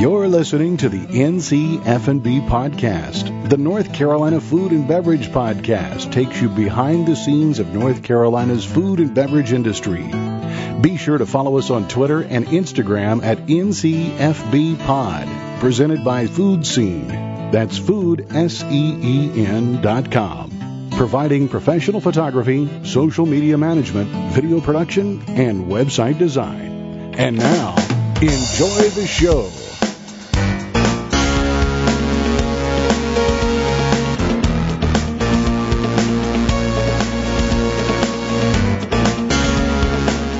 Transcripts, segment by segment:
You're listening to the NCF&B podcast. The North Carolina Food and Beverage Podcast takes you behind the scenes of North Carolina's food and beverage industry. Be sure to follow us on Twitter and Instagram at NCFB presented by Food Scene. That's foodscene.com. Providing professional photography, social media management, video production, and website design. And now, enjoy the show.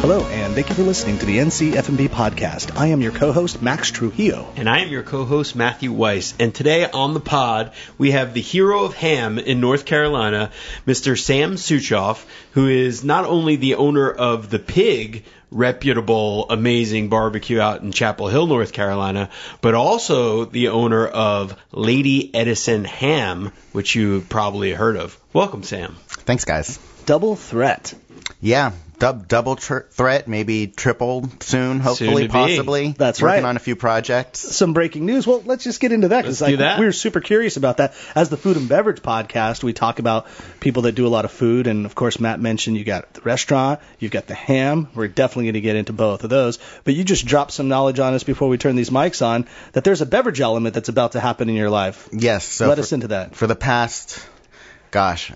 Hello, and thank you for listening to the NCF&B podcast. I am your co-host, Max Trujillo. And I am your co-host, Matthew Weiss. And today on the pod, we have the hero of ham in North Carolina, Mr. Sam Suchoff, who is not only the owner of The Pig, reputable, amazing barbecue out in Chapel Hill, North Carolina, but also the owner of Lady Edison Ham, which you probably heard of. Welcome, Sam. Thanks, guys. Double threat. Yeah, double threat, maybe triple soon, hopefully, possibly. That's Working right. on a few projects. Some breaking news. Well, let's just get into that because we're super curious about that. As the Food and Beverage podcast, we talk about people that do a lot of food, and of course, Matt mentioned you got the restaurant, you've got the ham. We're definitely going to get into both of those. But you just dropped some knowledge on us before we turn these mics on that there's a beverage element that's about to happen in your life. Yes. So let us into that. For the past,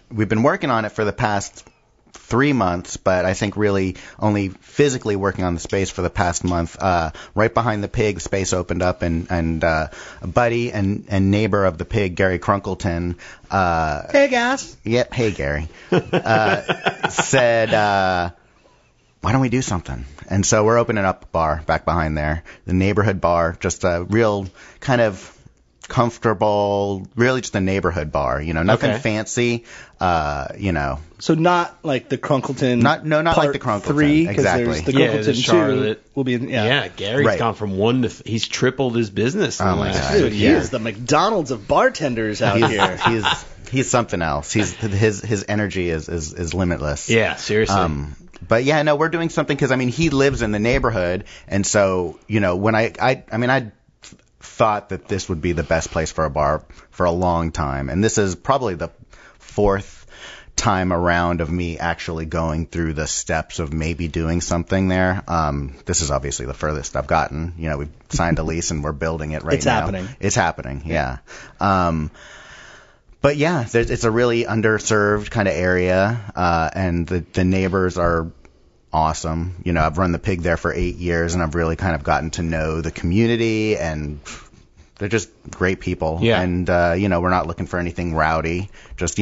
we've been working on it for the past 3 months, but I think really only physically working on the space for the past month. Right behind the Pig, the space opened up, and a buddy and neighbor of the Pig, Gary Crunkleton. Hey, guys. Yep. Hey, Gary. Said, why don't we do something? And so we're opening up a bar back behind there, the neighborhood bar, just a real kind of comfortable, really just a neighborhood bar, nothing fancy, So not like the Crunkleton. Not like the Crunkleton. 3, exactly. There's the Crunkleton 2 will be in, Gary's gone from 1 to he's tripled his business. Oh my God. Dude, he is the McDonald's of bartenders out here. He's something else. His energy is limitless. Yeah, seriously. But yeah, no, we're doing something because he lives in the neighborhood, and so when I thought that this would be the best place for a bar for a long time, and this is probably the 4th time around of me actually going through the steps of maybe doing something there. This is obviously the furthest I've gotten. We've signed a lease and we're building it right now. It's happening, yeah. But yeah, it's a really underserved kind of area, and the neighbors are awesome. I've run the Pig there for 8 years, and I've really kind of gotten to know the community, and they're just great people. Yeah. And, we're not looking for anything rowdy. Just,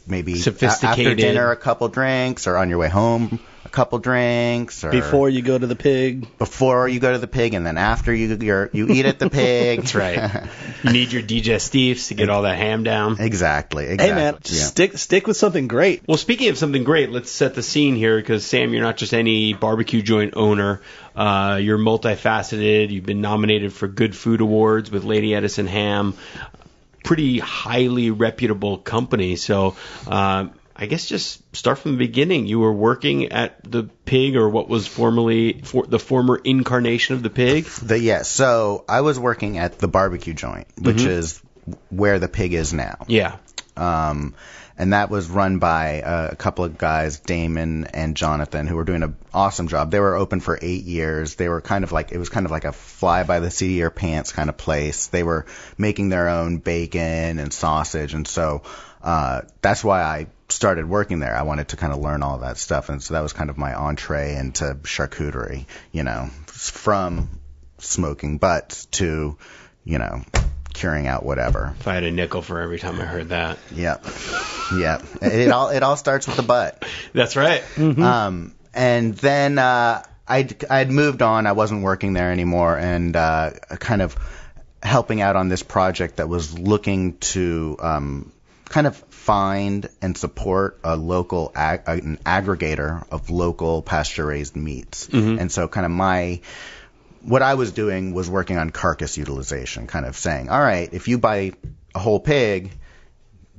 maybe sophisticated. After dinner, a couple drinks, or on your way home, a couple drinks. Or before you go to the Pig. Before you go to the Pig, and then after you eat at the Pig. That's right. You need your digestifs to get all that ham down. Exactly. Hey, man, stick with something great. Well, speaking of something great, let's set the scene here because, Sam, you're not just any barbecue joint owner. You're multifaceted. You've been nominated for Good Food Awards with Lady Edison Ham. Pretty highly reputable company. So I guess just start from the beginning. You were working at the Pig, or what was formerly the former incarnation of the Pig? So I was working at the barbecue joint, which is where the Pig is now. Yeah. And that was run by a couple of guys, Damon and Jonathan, who were doing an awesome job. They were open for 8 years. They were it was kind of like a fly by the seat of your pants kind of place. They were making their own bacon and sausage. And so that's why I started working there. I wanted to kind of learn all that stuff. And so that was kind of my entree into charcuterie, from smoking butts to, curing out whatever. If I had a nickel for every time I heard that. Yep. It all starts with the butt. That's right. Mm-hmm. And then I'd moved on. I wasn't working there anymore, and kind of helping out on this project that was looking to kind of find and support a local an aggregator of local pasture-raised meats. Mm-hmm. And so kind of what I was doing was working on carcass utilization, kind of saying, all right, if you buy a whole pig,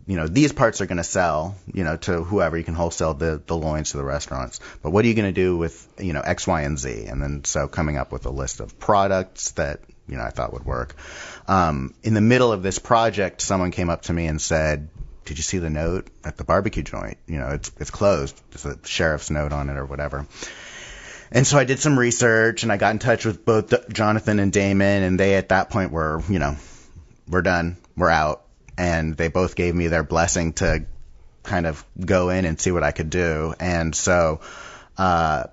these parts are going to sell, to whoever. You can wholesale the loins to the restaurants. But what are you going to do with, X, Y, and Z? And then so coming up with a list of products that I thought would work. In the middle of this project, someone came up to me and said, "Did you see the note at the barbecue joint? It's closed. There's a sheriff's note on it or whatever." And so I did some research, and I got in touch with both Jonathan and Damon, and they at that point were, we're done, we're out. And they both gave me their blessing to kind of go in and see what I could do. And so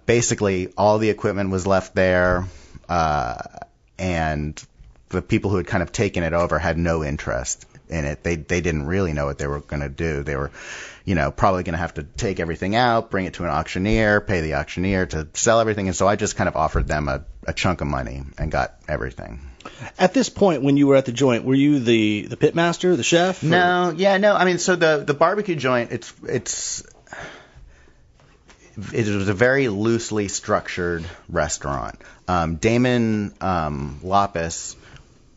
basically all the equipment was left there, and the people who had kind of taken it over had no interest in it. They didn't really know what they were going to do. They were probably going to have to take everything out, bring it to an auctioneer, pay the auctioneer to sell everything. And so I just kind of offered them a chunk of money and got everything. At this point, when you were at the joint, were you the pit master, the chef? No. I mean, so the barbecue joint, it was a very loosely structured restaurant. Damon Lapis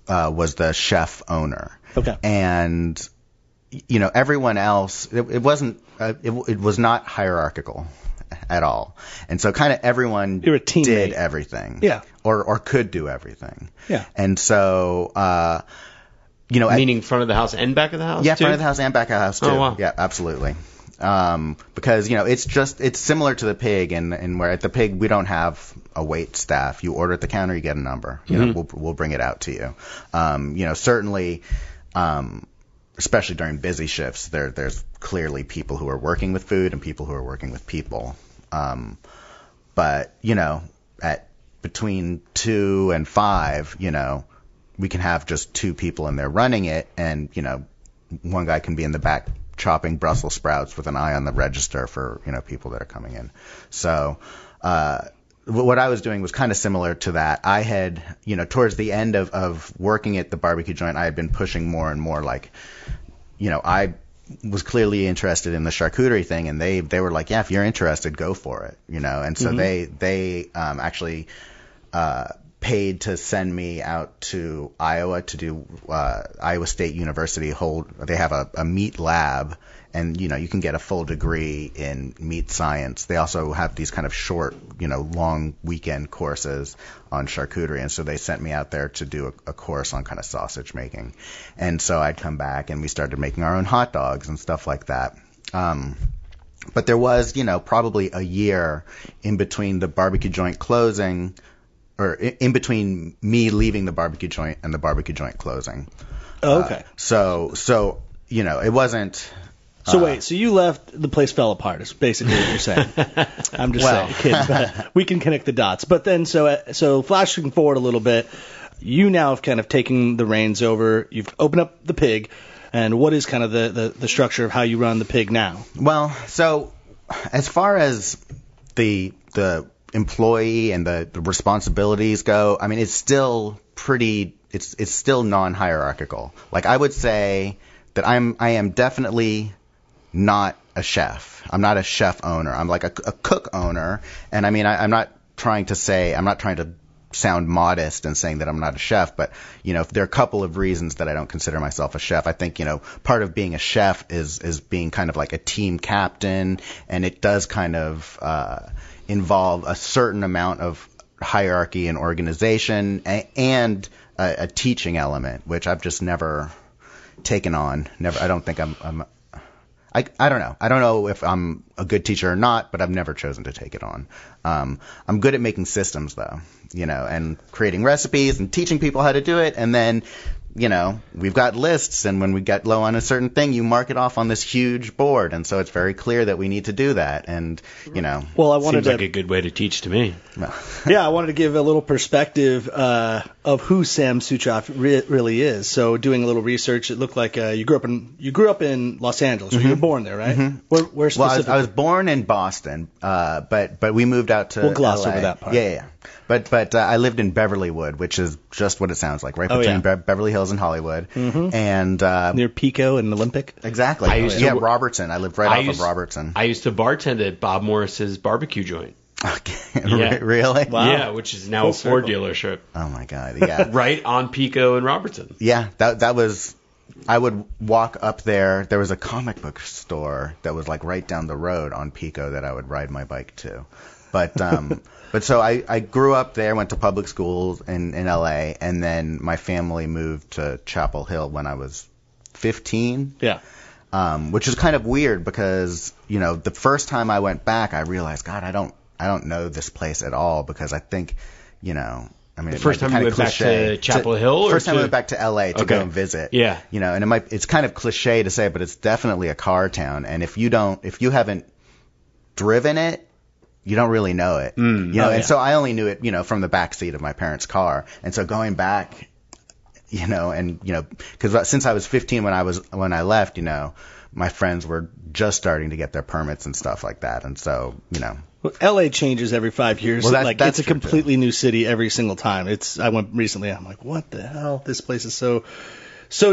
was the chef owner. Okay. And everyone else, it was not hierarchical at all. And so kind of everyone did everything. Yeah. Or could do everything. Yeah. And so, meaning front of the house and back of the house? Yeah, too? front of the house and back of the house too. Oh, wow. Yeah, absolutely. Because, it's similar to the pig, and where at the pig we don't have a wait staff. You order at the counter, you get a number. We'll bring it out to you. Certainly, especially during busy shifts, there's clearly people who are working with food and people who are working with people. But at between 2 and 5, we can have just 2 people in there running it, and one guy can be in the back chopping Brussels sprouts with an eye on the register for people that are coming in. So what I was doing was kind of similar to that. I had towards the end of working at the barbecue joint, I had been pushing more and more, like I was clearly interested in the charcuterie thing, and they were like, yeah, if you're interested, go for it, and so they actually paid to send me out to Iowa to do Iowa State University they have a meat lab, and you can get a full degree in meat science. They also have these kind of short, long weekend courses on charcuterie, and so they sent me out there to do a course on kind of sausage making. And so I'd come back and we started making our own hot dogs and stuff like that. But there was, probably a year in between the barbecue joint closing, or in between me leaving the barbecue joint and the barbecue joint closing. Oh, okay. So it wasn't. So wait, so you left, the place fell apart, is basically what you're saying. I'm just saying, kidding, but we can connect the dots. But then, so flashing forward a little bit, you now have kind of taken the reins over, you've opened up the pig, and what is kind of the structure of how you run the pig now? Well, so as far as the employee and the responsibilities go, I mean, it's still it's still non-hierarchical. Like, I would say that I am definitely not a chef. I'm not a chef owner. I'm like a cook owner. And I mean, I'm not trying to sound modest and saying that I'm not a chef, but there are a couple of reasons that I don't consider myself a chef. I think, part of being a chef is being kind of like a team captain, and it does kind of involve a certain amount of hierarchy and organization and a teaching element, which I've just never taken on. I don't think I don't know. I don't know if I'm a good teacher or not, but I've never chosen to take it on. I'm good at making systems, though, and creating recipes and teaching people how to do it. And then, we've got lists, and when we get low on a certain thing, you mark it off on this huge board. And so it's very clear that we need to do that. And, Well, I wanted seems like a good way to teach to me. Yeah, I wanted to give a little perspective of who Sam Suchoff really is. So doing a little research, it looked like you grew up in Los Angeles. Mm-hmm. You were born there, right? Mm-hmm. Where specifically? Well, I was born in Boston, but we moved out to We'll gloss LA. over that part. Yeah. But I lived in Beverlywood, which is just what it sounds like, right between Beverly Hills and Hollywood. Mm-hmm. And near Pico and Olympic. Exactly. Robertson. I lived off of Robertson. I used to bartend at Bob Morris's barbecue joint. Okay. Yeah. Really? Wow. Yeah, which is now a Ford dealership. Oh my God. Yeah. Right on Pico and Robertson. Yeah, that was. I would walk up there. There was a comic book store that was like right down the road on Pico that I would ride my bike to. But so I grew up there, went to public schools in LA, and then my family moved to Chapel Hill when I was 15. Yeah. Which is kind of weird because, the first time I went back, I realized, God, I don't know this place at all, because I think, the first time you went back to Chapel Hill? First time I went back to LA to go and visit. Yeah. And it's kind of cliche to say, but it's definitely a car town. And if you haven't driven it, you don't really know it. And so I only knew it, from the back seat of my parents' car. And so going back, because since I was 15 when I left, my friends were just starting to get their permits and stuff like that. And so, Well, LA changes every 5 years. Well, that's it's a completely new city every single time. I went recently. I'm like, what the hell? This place is so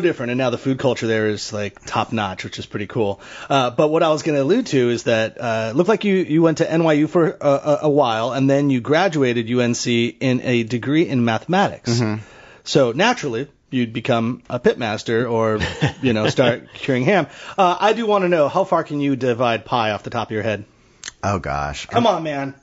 different. And now the food culture there is like top notch, which is pretty cool. But what I was going to allude to is that it looked like you went to NYU for a while, and then you graduated UNC in a degree in mathematics. Mm-hmm. So naturally, you'd become a pitmaster or, start curing ham. I do want to know, how far can you divide pie off the top of your head? Oh, gosh. Come on, man.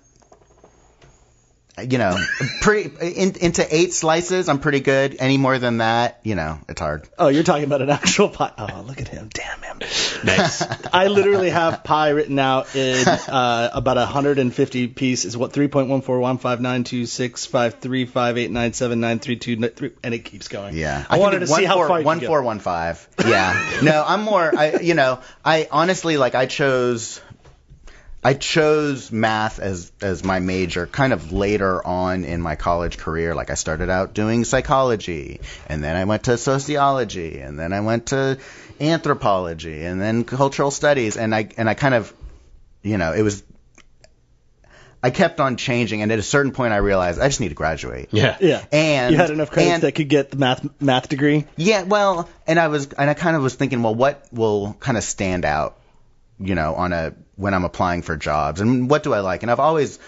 Into 8 slices, I'm pretty good. Any more than that, it's hard. Oh, you're talking about an actual pie. Oh, look at him. Damn him. Nice. I literally have pie written out in about 150 pieces. 3.141592653589793293, and it keeps going. Yeah. I wanted to see how far you can go. 1415. Yeah. No, I'm more, I honestly, I chose math as my major kind of later on in my college career. Like I started out doing psychology, and then I went to sociology, and then I went to anthropology, and then cultural studies, and I kind of, I kept on changing, and at a certain point I realized I just need to graduate. Yeah. And you had enough credits that could get the math degree? Yeah, well, and I kind of was thinking, well, what will kind of stand out, when I'm applying for jobs, and what do I like? And I've always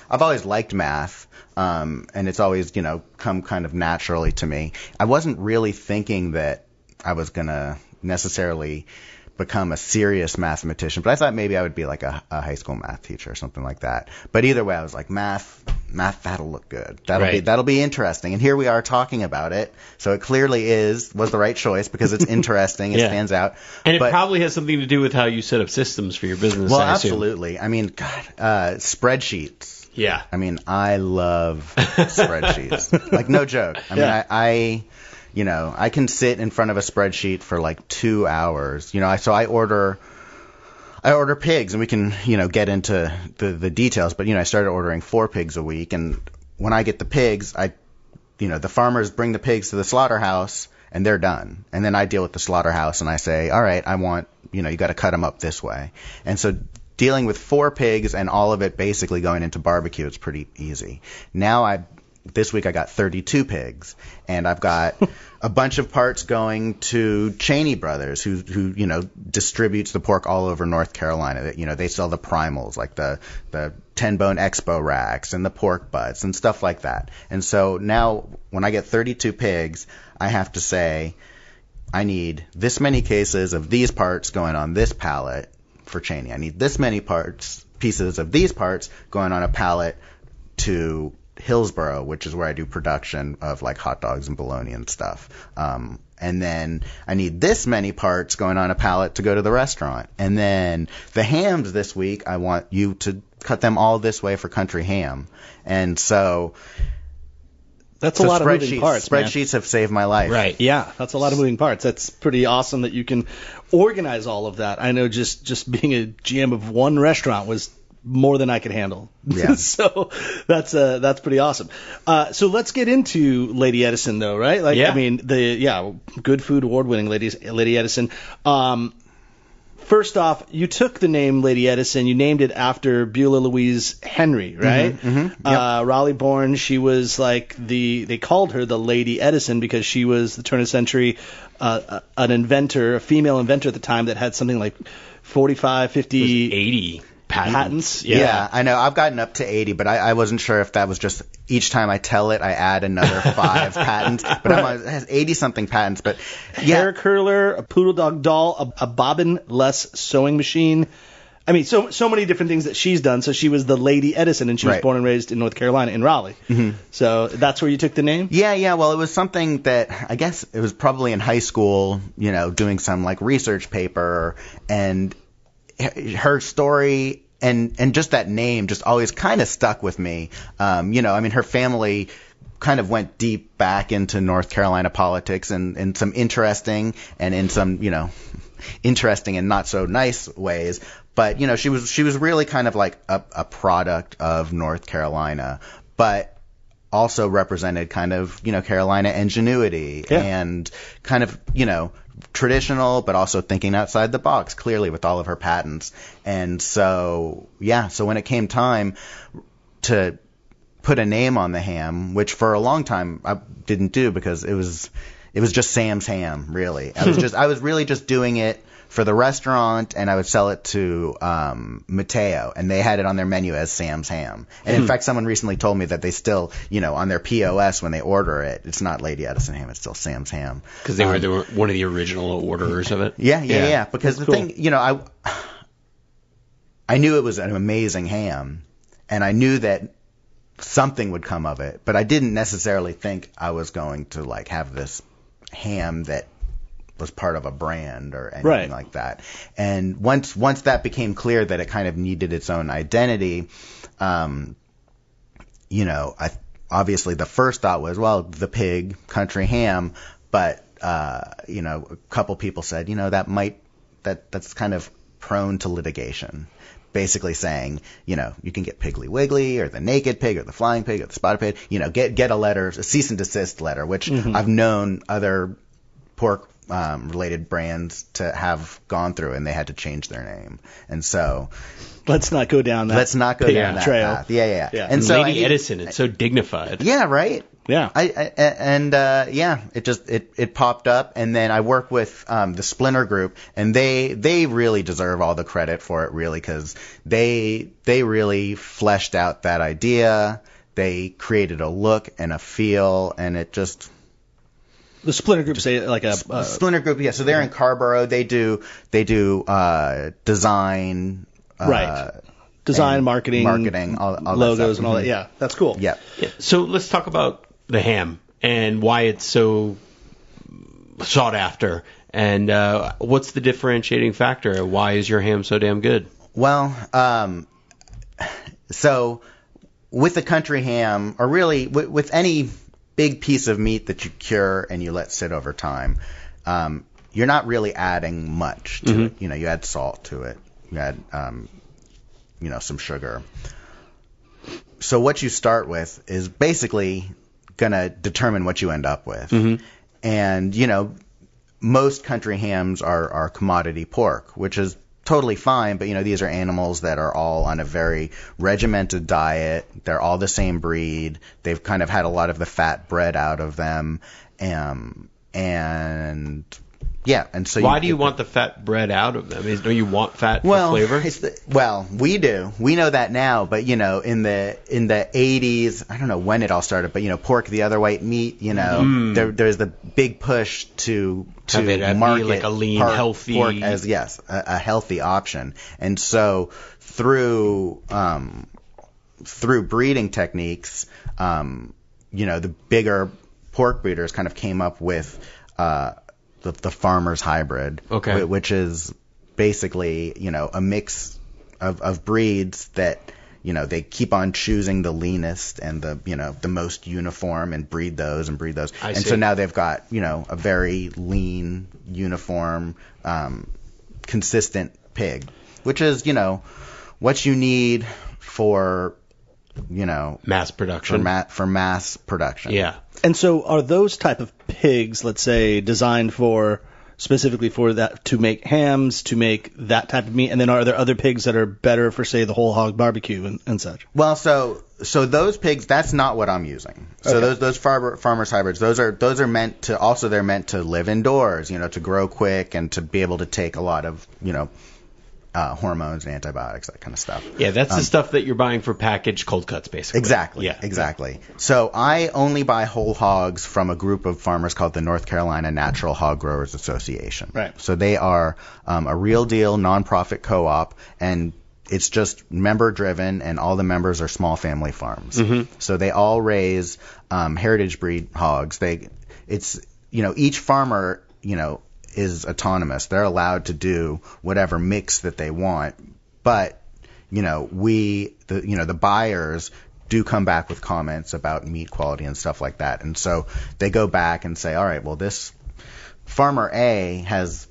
liked math, and it's always, come kind of naturally to me. I wasn't really thinking that I was gonna necessarily become a serious mathematician, but I thought maybe I would be like a high school math teacher or something like that. But either way, I was like, math, that'll look good. That'll be interesting. And here we are talking about it. So it clearly was the right choice because it's interesting. It stands out. And it probably has something to do with how you set up systems for your business. Well, I assume. Absolutely. I mean, spreadsheets. Yeah. I mean, I love spreadsheets. Like, no joke. I mean, I can sit in front of a spreadsheet for like 2 hours. So I order pigs, and we can, get into the details. But, I started ordering 4 pigs a week. And when I get the pigs, the farmers bring the pigs to the slaughterhouse, and they're done. And then I deal with the slaughterhouse, and I say, all right, I want, you got to cut them up this way. And so dealing with 4 pigs and all of it basically going into barbecue, it's pretty easy. Now this week I got 32 pigs, and I've got a bunch of parts going to Cheney Brothers, who distributes the pork all over North Carolina. They sell the primals, like the 10-bone expo racks and the pork butts and stuff like that. And so now when I get 32 pigs, I have to say, I need this many cases of these parts going on this pallet for Cheney. I need this many pieces of these parts going on a pallet to Hillsboro, which is where I do production of like hot dogs and bologna and stuff. And then I need this many parts going on a pallet to go to the restaurant. And then the hams this week, I want you to cut them all this way for Country Ham. And so that's a lot of moving parts. Spreadsheets have saved my life. Right. Yeah, that's a lot of moving parts. That's pretty awesome that you can organize all of that. I know just being a GM of one restaurant was more than I could handle. Yeah. So that's pretty awesome. So let's get into Lady Edison, though, right? I mean, good food award-winning Lady Edison. First off, you took the name Lady Edison. You named it after Beulah Louise Henry, right? Mm-hmm. Yep. Raleigh-born. She was like they called her the Lady Edison because she was the turn of the century, an inventor, a female inventor at the time that had something like 45, 50, 80 patents. Yeah, I know. I've gotten up to 80, but I wasn't sure if that was just each time I tell it, I add another 5 patents. But it has 80-something patents. But hair curler, a poodle dog doll, a bobbin-less sewing machine, I mean, so many different things that she's done. So she was the Lady Edison, and she was born and raised in North Carolina, in Raleigh. Mm-hmm. So that's where you took the name? Yeah. Well, it was something that I guess it was probably in high school, doing some like research paper, and her story and just that name just always kind of stuck with me. Her family kind of went deep back into North Carolina politics in some interesting and in some, interesting and not so nice ways. But, she was really kind of like a product of North Carolina, but also represented kind of, Carolina ingenuity and kind of, traditional, but also thinking outside the box, clearly with all of her patents. And so when it came time to put a name on the ham, which for a long time I didn't do because it was just Sam's Ham, really. I was really just doing it for the restaurant, and I would sell it to Mateo, and they had it on their menu as Sam's Ham. And in fact, someone recently told me that they still, on their POS when they order it, it's not Lady Edison Ham, it's still Sam's Ham. Because they were one of the original orderers of it? Yeah. Because the thing, I knew it was an amazing ham, and I knew that something would come of it, but I didn't necessarily think I was going to like have this ham that was part of a brand or anything like that. And once that became clear that it kind of needed its own identity, obviously the first thought was, well, the pig, country ham, but a couple people said, that's kind of prone to litigation. Basically saying, you can get Piggly Wiggly or the naked pig or the flying pig or the spotted pig, get a letter, a cease and desist letter, which I've known other pork related brands to have gone through, and they had to change their name. And so let's not go down that trail. Path. Yeah. And so Lady Edison, it's so dignified. Yeah, right. Yeah. It popped up, and then I work with the Splinter Group, and they really deserve all the credit for it, really, because they really fleshed out that idea. They created a look and a feel, and it just. The Splinter Group, say like a Splinter Group, yeah. So they're in Carborough. They do design, design, marketing, all logos, and all that. Yeah, that's cool. Yeah. So let's talk about the ham and why it's so sought after, and what's the differentiating factor? Why is your ham so damn good? Well, so with the country ham, or really with any big piece of meat that you cure and you let sit over time, you're not really adding much to it. You add salt to it. You add, some sugar. So what you start with is basically going to determine what you end up with. And, most country hams are commodity pork, which is totally fine, but these are animals that are all on a very regimented diet. They're all the same breed. They've kind of had a lot of the fat bred out of them, and so why do you want the fat bred out of them? Don't you want fat for flavor? We do. We know that now, but in the 80s, I don't know when it all started, but pork, the other white meat, there's the big push to market like a lean, healthy pork as a healthy option. And so through breeding techniques, the bigger pork breeders kind of came up with the farmer's hybrid, which is basically a mix of breeds that they keep on choosing the leanest and the most uniform and breed those. So now they've got a very lean, uniform, consistent pig, which is what you need for mass production. For mass production. Yeah. And so are those type of pigs, let's say, designed specifically for that, to make hams, to make that type of meat? And then are there other pigs that are better for, say, the whole hog barbecue and such? Well, so those pigs, that's not what I'm using. So those farmers hybrids, those are meant to, they're meant to live indoors, to grow quick and to be able to take a lot of, hormones and antibiotics, that kind of stuff. Yeah, that's the stuff that you're buying for packaged cold cuts, basically. Exactly. Yeah. Exactly. So I only buy whole hogs from a group of farmers called the North Carolina Natural Hog Growers Association. Right. So they are a real deal nonprofit co-op, and it's just member driven, and all the members are small family farms. Mm-hmm. So they all raise heritage breed hogs. Each farmer, is autonomous. They're allowed to do whatever mix that they want, but the buyers do come back with comments about meat quality and stuff like that. And so they go back and say, all right, well, this farmer A has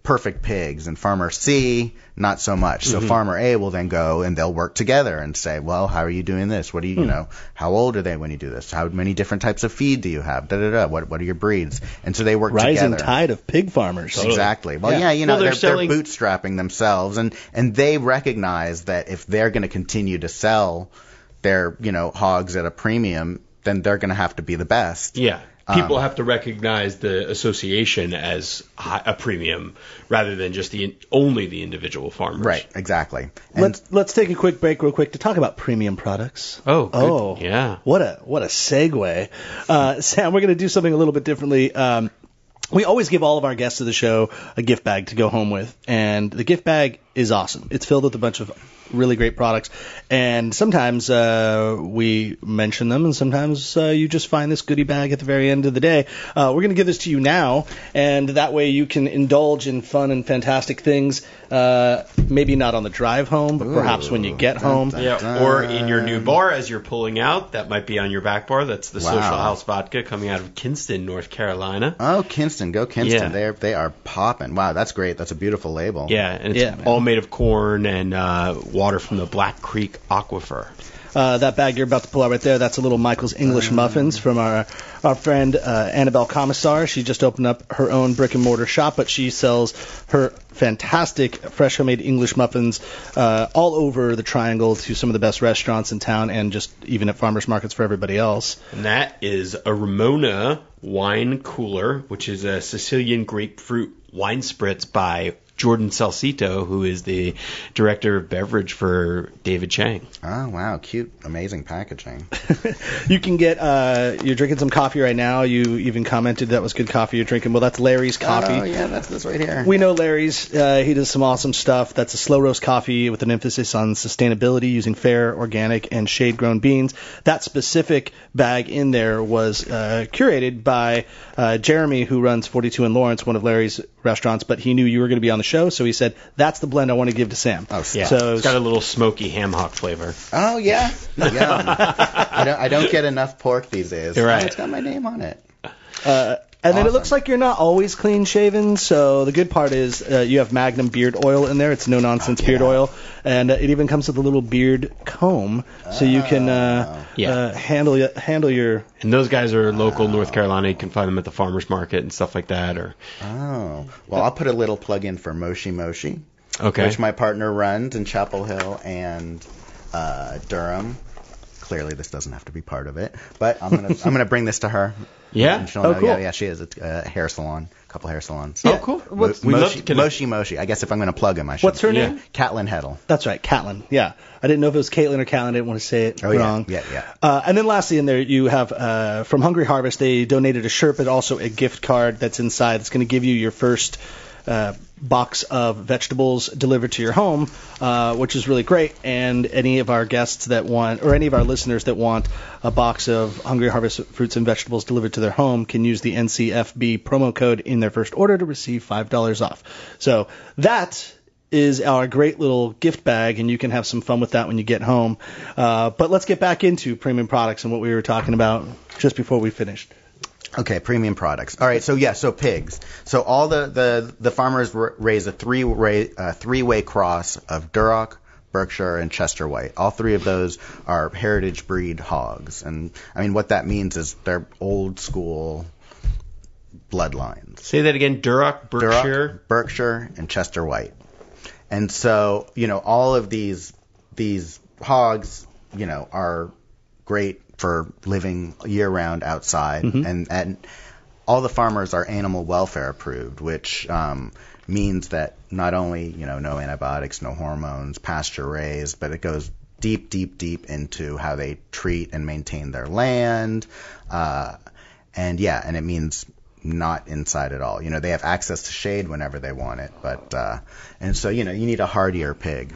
perfect pigs and farmer C not so much. So farmer A will then go and they'll work together and say, well, how are you doing this? What do you, how old are they when you do this? How many different types of feed do you have? What are your breeds? And so they work together. Rising tide of pig farmers. Totally. Exactly. Well, they're bootstrapping themselves, and they recognize that if they're going to continue to sell their, hogs at a premium, then they're going to have to be the best. Yeah. People have to recognize the association as a premium rather than just only the individual farmers. Right, exactly. Let's take a quick break real quick to talk about premium products. Oh, yeah. What a segue. Sam, we're going to do something a little bit differently. We always give all of our guests of the show a gift bag to go home with, and the gift bag is awesome. It's filled with a bunch of really great products, and sometimes we mention them, and sometimes you just find this goodie bag at the very end of the day. We're going to give this to you now, and that way you can indulge in fun and fantastic things, maybe not on the drive home, but perhaps when you get home. Yeah, or in your new bar as you're pulling out. That might be on your back bar. That's the Social House Vodka coming out of Kinston, North Carolina. Oh, Kinston. Go Kinston. Yeah. They are popping. Wow, that's great. That's a beautiful label. Yeah, and it's all made of corn and water from the Black Creek Aquifer. That bag you're about to pull out right there, that's a little Michael's English Muffins from our friend Annabelle Commissar. She just opened up her own brick-and-mortar shop, but she sells her fantastic fresh homemade English muffins all over the Triangle to some of the best restaurants in town and just even at farmers markets for everybody else. And that is a Ramona wine cooler, which is a Sicilian grapefruit wine spritz by Jordan Salcito, who is the director of beverage for David Chang. Oh, wow. Cute. Amazing packaging. You can get, you're drinking some coffee right now. You even commented that was good coffee you're drinking. Well, that's Larry's coffee. Oh, yeah, that's this right here. We know Larry's. He does some awesome stuff. That's a slow roast coffee with an emphasis on sustainability using fair, organic, and shade-grown beans. That specific bag in there was curated by Jeremy, who runs 42 in Lawrence, one of Larry's restaurants, but he knew you were going to be on the show, so he said, that's the blend I want to give to Sam. Oh, yeah. So it's got a little smoky ham hock flavor. Oh, yeah. I don't get enough pork these days. You're right. It's got my name on it. And then it looks like you're not always clean shaven, so the good part is you have Magnum beard oil in there. It's no nonsense beard oil, and it even comes with a little beard comb, so you can handle your. And those guys are local North Carolina. You can find them at the farmers market and stuff like that. Well, I'll put a little plug in for Moshi Moshi, which my partner runs in Chapel Hill and Durham. Clearly, this doesn't have to be part of it, but I'm gonna bring this to her. Yeah. And she'll know. Cool. Yeah, she is a hair salon, a couple hair salons. Yeah. Oh, cool. Moshi. I guess if I'm gonna plug him, I should. What's her name? Catlin Heddle. That's right, Catlin. Yeah, I didn't know if it was Caitlin or Catlin. I didn't want to say it wrong. Yeah. And then lastly in there you have from Hungry Harvest, they donated a shirt, but also a gift card that's inside. That's going to give you your first box of vegetables delivered to your home, which is really great. And any of our guests that want, or any of our listeners that want a box of Hungry Harvest fruits and vegetables delivered to their home can use the NCFB promo code in their first order to receive $5 off. So that is our great little gift bag, and you can have some fun with that when you get home. But let's get back into premium products and what we were talking about just before we finished. Okay, premium products. All right, so pigs. So all the farmers raise a three-way cross of Duroc, Berkshire, and Chester White. All three of those are heritage breed hogs, and I mean what that means is they're old school bloodlines. Say that again. Duroc, Berkshire, and Chester White. And so all of these hogs are great for living year-round outside, and all the farmers are Animal Welfare Approved, which means that not only, no antibiotics, no hormones, pasture raised, but it goes deep, deep, deep into how they treat and maintain their land. And it means not inside at all. They have access to shade whenever they want it, but and so you need a hardier pig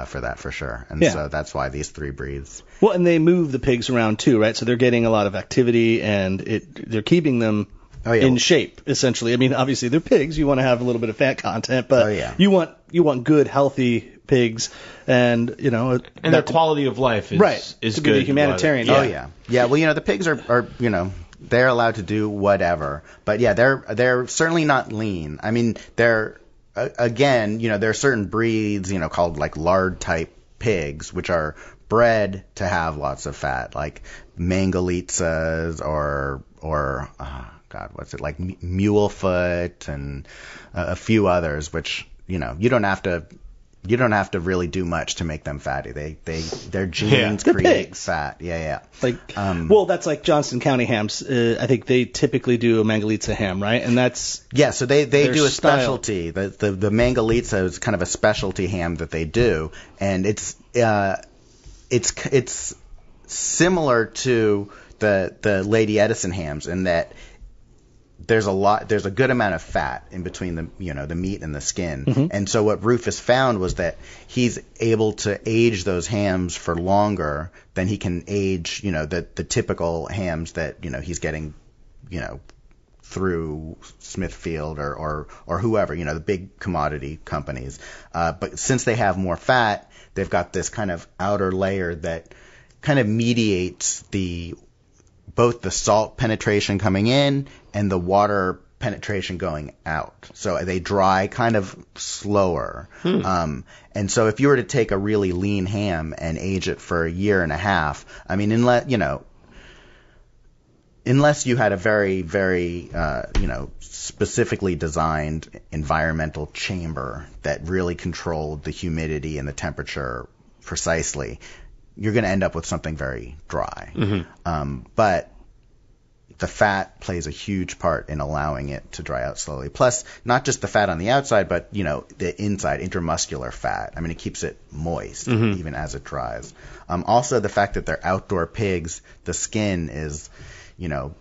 for that for sure. And so that's why these 3 breeds. Well, and they move the pigs around too, right? So they're getting a lot of activity, and they're keeping them in shape, essentially. I mean, obviously they're pigs. You want to have a little bit of fat content, but you want good, healthy pigs, and their quality of life is to good. Be humanitarian. Well, the pigs are they're allowed to do whatever, but they're certainly not lean. I mean, they're again, there are certain breeds, called like lard type pigs, which are bred to have lots of fat, like Mangalitsa's or what's it, like Mulefoot and a few others, which you don't have to really do much to make them fatty. Their genes create fat. Well, that's like Johnston County hams. I think they typically do a Mangalitsa ham, right? And that's so they do a specialty. The Mangalitsa is kind of a specialty ham that they do, and it's similar to the Lady Edison hams in that there's a good amount of fat in between the meat and the skin. Mm-hmm. And so what Rufus found was that he's able to age those hams for longer than he can age, the typical hams that, he's getting, through Smithfield or whoever, the big commodity companies. But since they have more fat, they've got this kind of outer layer that kind of mediates both the salt penetration coming in and the water penetration going out. So they dry kind of slower. And so if you were to take a really lean ham and age it for a year and a half, I mean, unless you had a very, very, specifically designed environmental chamber that really controlled the humidity and the temperature precisely, you're going to end up with something very dry. Mm-hmm. But the fat plays a huge part in allowing it to dry out slowly. Plus, not just the fat on the outside, but, the inside, intramuscular fat. I mean, it keeps it moist even as it dries. Also, the fact that they're outdoor pigs, the skin is,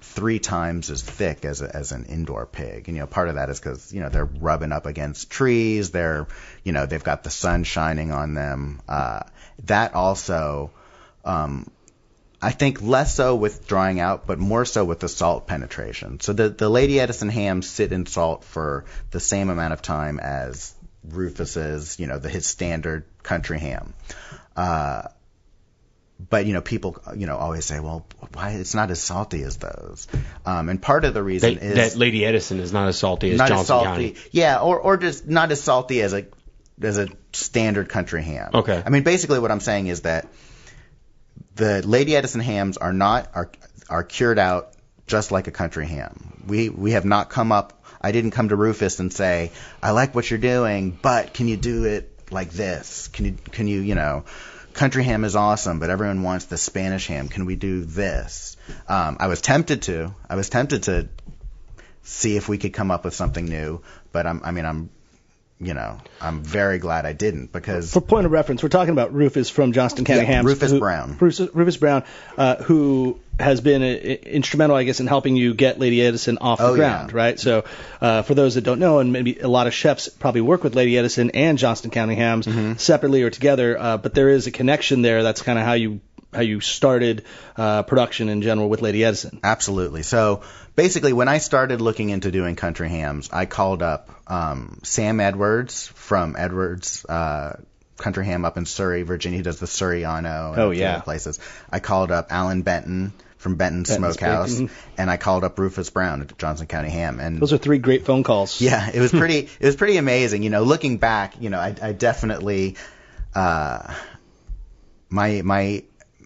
3 times as thick as an indoor pig. And, part of that is because, they're rubbing up against trees. They're, they've got the sun shining on them. That also, I think less so with drying out, but more so with the salt penetration. So the Lady Edison hams sit in salt for the same amount of time as Rufus's, his standard country ham. But, people, always say, well, why it's not as salty as those. And part of the reason is that Lady Edison is not as salty as Johnson County. Yeah, or just not as salty as a standard country ham. Okay. I mean, basically what I'm saying is that the Lady Edison hams are cured out just like a country ham. We have not come up. I didn't come to Rufus and say, I like what you're doing, but can you do it like this? Can you country ham is awesome, but everyone wants the Spanish ham. Can we do this? I was tempted to see if we could come up with something new, but I'm very glad I didn't, because for point of reference, we're talking about Rufus from Johnston County Hams. Rufus Brown, who has been instrumental, I guess, in helping you get Lady Edison off the ground, right? So for those that don't know, and maybe a lot of chefs probably work with Lady Edison and Johnston County Hams separately or together, but there is a connection there. That's kind of how you started production in general with Lady Edison. Absolutely. So basically, when I started looking into doing country hams, I called up Sam Edwards from Edwards Country Ham up in Surrey, Virginia. He does the Suriano and other places. I called up Alan Benton from Benton Smokehouse, and I called up Rufus Brown at Johnson County Ham. And those are 3 great phone calls. Yeah, it was pretty amazing. Looking back, I definitely my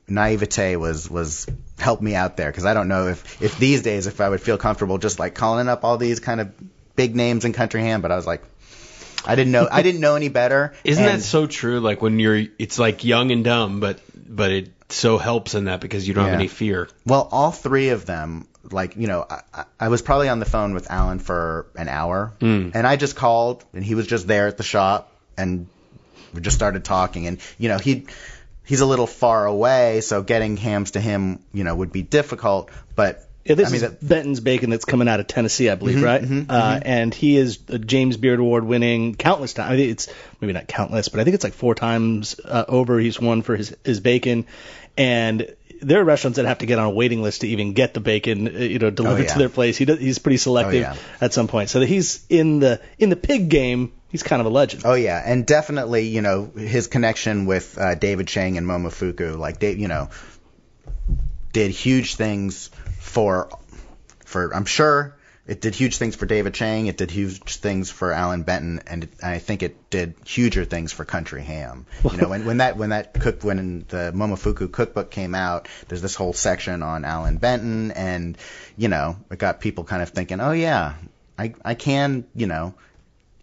naivete was helped me out there, because I don't know if these days if I would feel comfortable just like calling up all these kind of big names in country ham, but I was like, I didn't know any better. Isn't that so true? Like when it's like young and dumb, but so helps in that because you don't have any fear. Well, all three of them, like, you know, I was probably on the phone with Alan for an hour, and I just called, and he was just there at the shop, and we just started talking. And, you know, he's a little far away, so getting hams to him, you know, would be difficult, but... Yeah, this is Benton's bacon that's coming out of Tennessee, I believe, right? And he is a James Beard Award winning countless times. I think it's maybe not countless, but I think it's like 4 times over he's won for his bacon. And there are restaurants that have to get on a waiting list to even get the bacon, you know, delivered to their place. He's pretty selective at some point. So that he's in the pig game. He's kind of a legend. Oh yeah, and definitely, you know, his connection with David Chang and Momofuku, like, you know, did huge things for I'm sure it did huge things for David Chang. It did huge things for Alan Benton, and I think it did huger things for Country Ham. You know, when the Momofuku cookbook came out, there's this whole section on Alan Benton, and you know, it got people kind of thinking, oh yeah, I can, you know,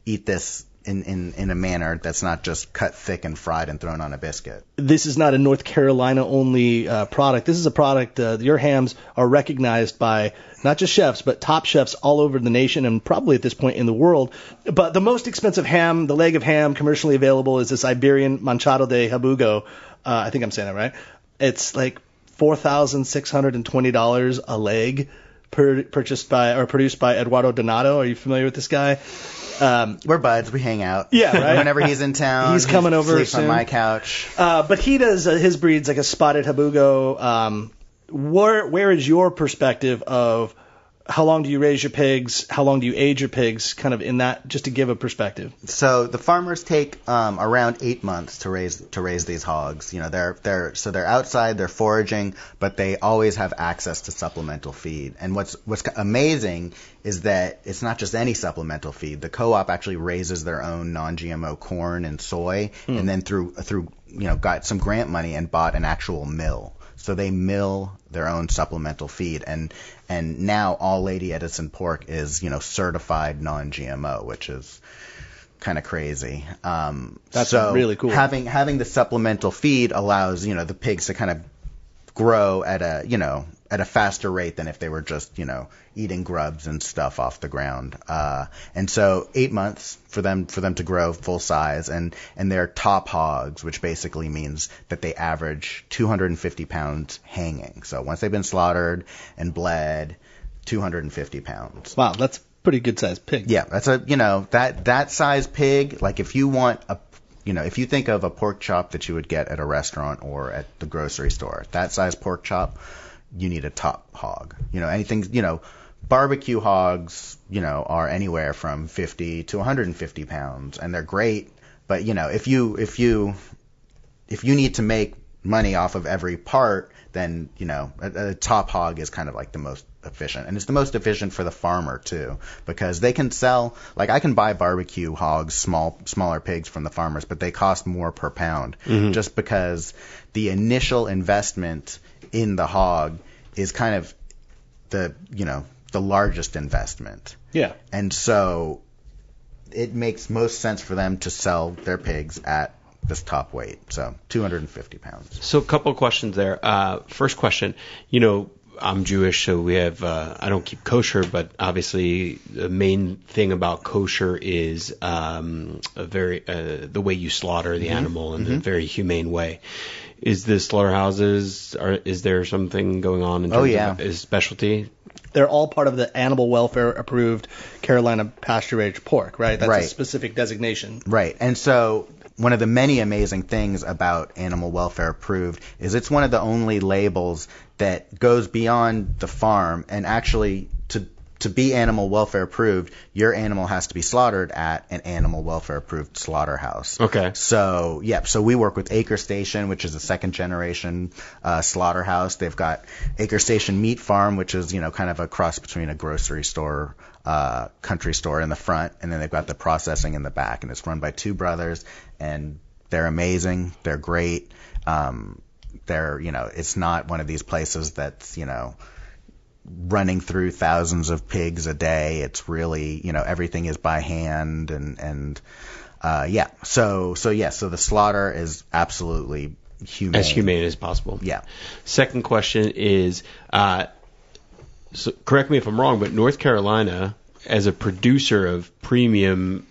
eat this in a manner that's not just cut thick and fried and thrown on a biscuit. This is not a North Carolina only product. This is a product, your hams are recognized by not just chefs, but top chefs all over the nation and probably at this point in the world. But the most expensive ham, the leg of ham commercially available, is this Iberian Manchado de Jabugo. I think I'm saying that right. It's like $4,620 a leg, produced by Eduardo Donato. Are you familiar with this guy? We're buds. We hang out. Yeah, right. Whenever he's in town, he's coming over. Sleeps soon on my couch. But he does his breeds like a spotted Jabugo. Where is your perspective of how long do you raise your pigs? How long do you age your pigs? Kind of in that, just to give a perspective. So the farmers take around 8 months to raise these hogs. You know, they're outside, they're foraging, but they always have access to supplemental feed. And what's amazing is that it's not just any supplemental feed. The co-op actually raises their own non-GMO corn and soy, and then through you know, got some grant money and bought an actual mill. So they mill their own supplemental feed, and now all Lady Edison pork is, you know, certified non-GMO, which is kind of crazy. That's really cool. Having the supplemental feed allows, you know, the pigs to kind of grow at a faster rate than if they were just, you know, eating grubs and stuff off the ground. And so 8 months for them to grow full size, and they're top hogs, which basically means that they average 250 pounds hanging. So once they've been slaughtered and bled, 250 pounds. Wow, that's pretty good sized pig. Yeah, that's that size pig. Like if you think of a pork chop that you would get at a restaurant or at the grocery store, that size pork chop, you need a top hog. You know, anything, you know, barbecue hogs, you know, are anywhere from 50 to 150 pounds, and they're great. But, you know, if you need to make money off of every part, then, you know, a top hog is kind of like the most efficient. And it's the most efficient for the farmer, too, because they can sell, like I can buy barbecue hogs, smaller pigs from the farmers, but they cost more per pound, just because the initial investment in the hog is kind of the largest investment. Yeah. And so it makes most sense for them to sell their pigs at this top weight, so 250 pounds. So a couple of questions there. First question, you know, I'm Jewish, so we have, I don't keep kosher, but obviously the main thing about kosher is the way you slaughter the animal in a very humane way. Is the slaughterhouses, is there something going on in terms of is specialty? They're all part of the Animal Welfare Approved Carolina pasture-raised pork, right? That's a specific designation. Right. And so one of the many amazing things about Animal Welfare Approved is it's one of the only labels that goes beyond the farm, and actually to be Animal Welfare Approved, your animal has to be slaughtered at an Animal Welfare Approved slaughterhouse. Okay. So, so we work with Acre Station, which is a second generation slaughterhouse. They've got Acre Station Meat Farm, which is, you know, kind of a cross between a grocery store, country store in the front, and then they've got the processing in the back, and it's run by two brothers, and they're amazing. They're great. They're, you know, it's not one of these places that's, you know, running through thousands of pigs a day. It's really, you know, everything is by hand, and so the slaughter is absolutely humane as possible. Yeah. Second question is, so correct me if I'm wrong, but North Carolina, as a producer of premium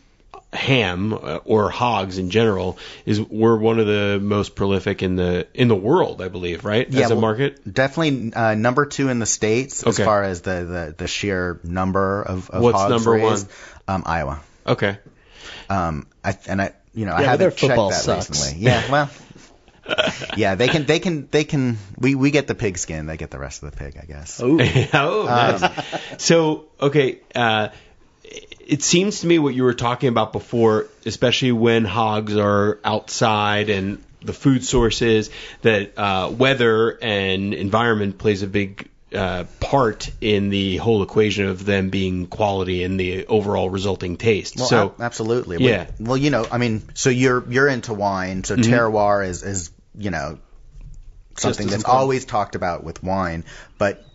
ham or hogs in general, we're one of the most prolific in the world, I believe, right? Yeah, as a market, definitely number 2 in the states as far as the sheer number of What's hogs number raised. 1? Iowa. Okay. I haven't checked that sucks. recently. Yeah, well. Yeah, they can. We get the pig skin. They get the rest of the pig, I guess. Oh, nice. So, okay. It seems to me what you were talking about before, especially when hogs are outside and the food sources, that weather and environment plays a big part in the whole equation of them being quality and the overall resulting taste. Well, so absolutely. Yeah. So you're into wine. So terroir is something that's always talked about with wine, but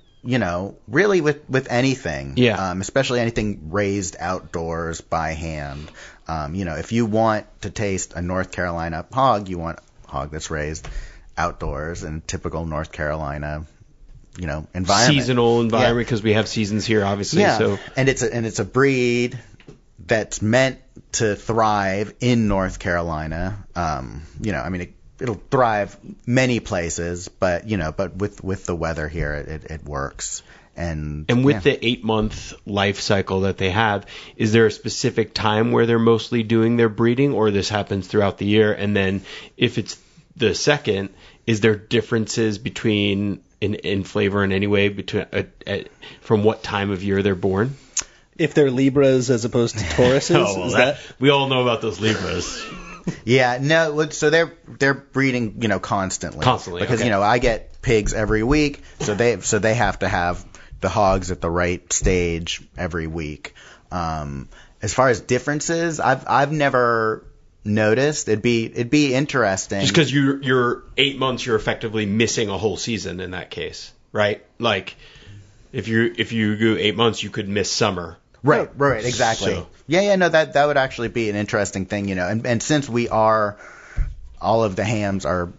really with anything, especially anything raised outdoors by hand. If you want to taste a North Carolina hog, you want a hog that's raised outdoors in typical North Carolina, environment. Seasonal environment, because we have seasons here, obviously. Yeah, so. and it's a breed that's meant to thrive in North Carolina. It'll thrive many places, but with the weather here, it works. And with the 8-month life cycle that they have, is there a specific time where they're mostly doing their breeding, or this happens throughout the year? And then if it's the second, is there differences between in flavor in any way between from what time of year they're born? If they're Libras as opposed to Tauruses, we all know about those Libras. Yeah, no. So they're breeding, constantly. Constantly, because okay. I get pigs every week, so they have to have the hogs at the right stage every week. As far as differences, I've never noticed. It'd be interesting. Just because you're 8 months, you're effectively missing a whole season in that case, right? Like if you go 8 months, you could miss summer. Right, exactly. So. Yeah, no, that would actually be an interesting thing, and since all of the hams are,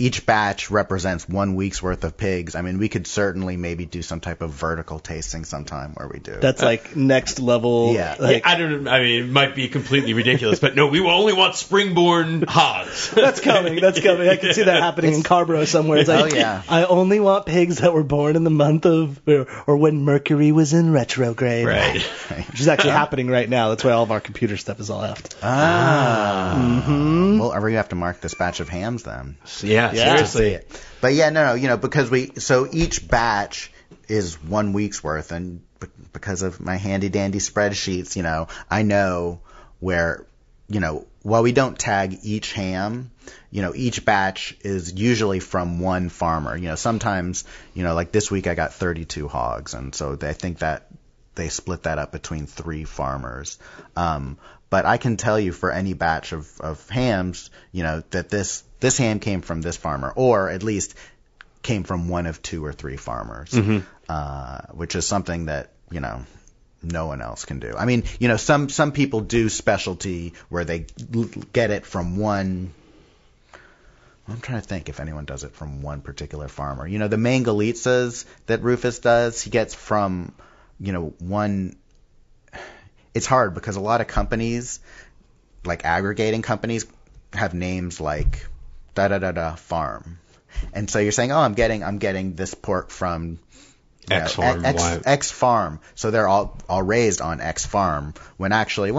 each batch represents 1 week's worth of pigs. I mean, we could certainly maybe do some type of vertical tasting sometime where we do. That's like next level. Yeah. I mean, it might be completely ridiculous, but no, we only want spring-born hogs. That's coming. I can see that happening in Carborough somewhere. It's like, I only want pigs that were born in the month of, or when Mercury was in retrograde. Right. Which is actually happening right now. That's why all of our computer stuff is all effed. Mm-hmm. Well, we're going to have to mark this batch of hams then. Yeah, seriously. But no, because each batch is 1 week's worth, and because of my handy dandy spreadsheets, I know where, while we don't tag each ham, each batch is usually from one farmer. Sometimes, like this week I got 32 hogs, and so I think that they split that up between 3 farmers. But I can tell you for any batch of hams, that this ham came from this farmer, or at least came from one of 2 or 3 farmers, which is something that, no one else can do. I mean, some people do specialty where they get it from one. I'm trying to think if anyone does it from one particular farmer. The Mangalitsa's that Rufus does, he gets from, one. It's hard because a lot of companies, like aggregating companies, have names like da-da-da-da farm. And so you're saying, I'm getting this pork from X farm. X farm. So they're all raised on X farm, when actually,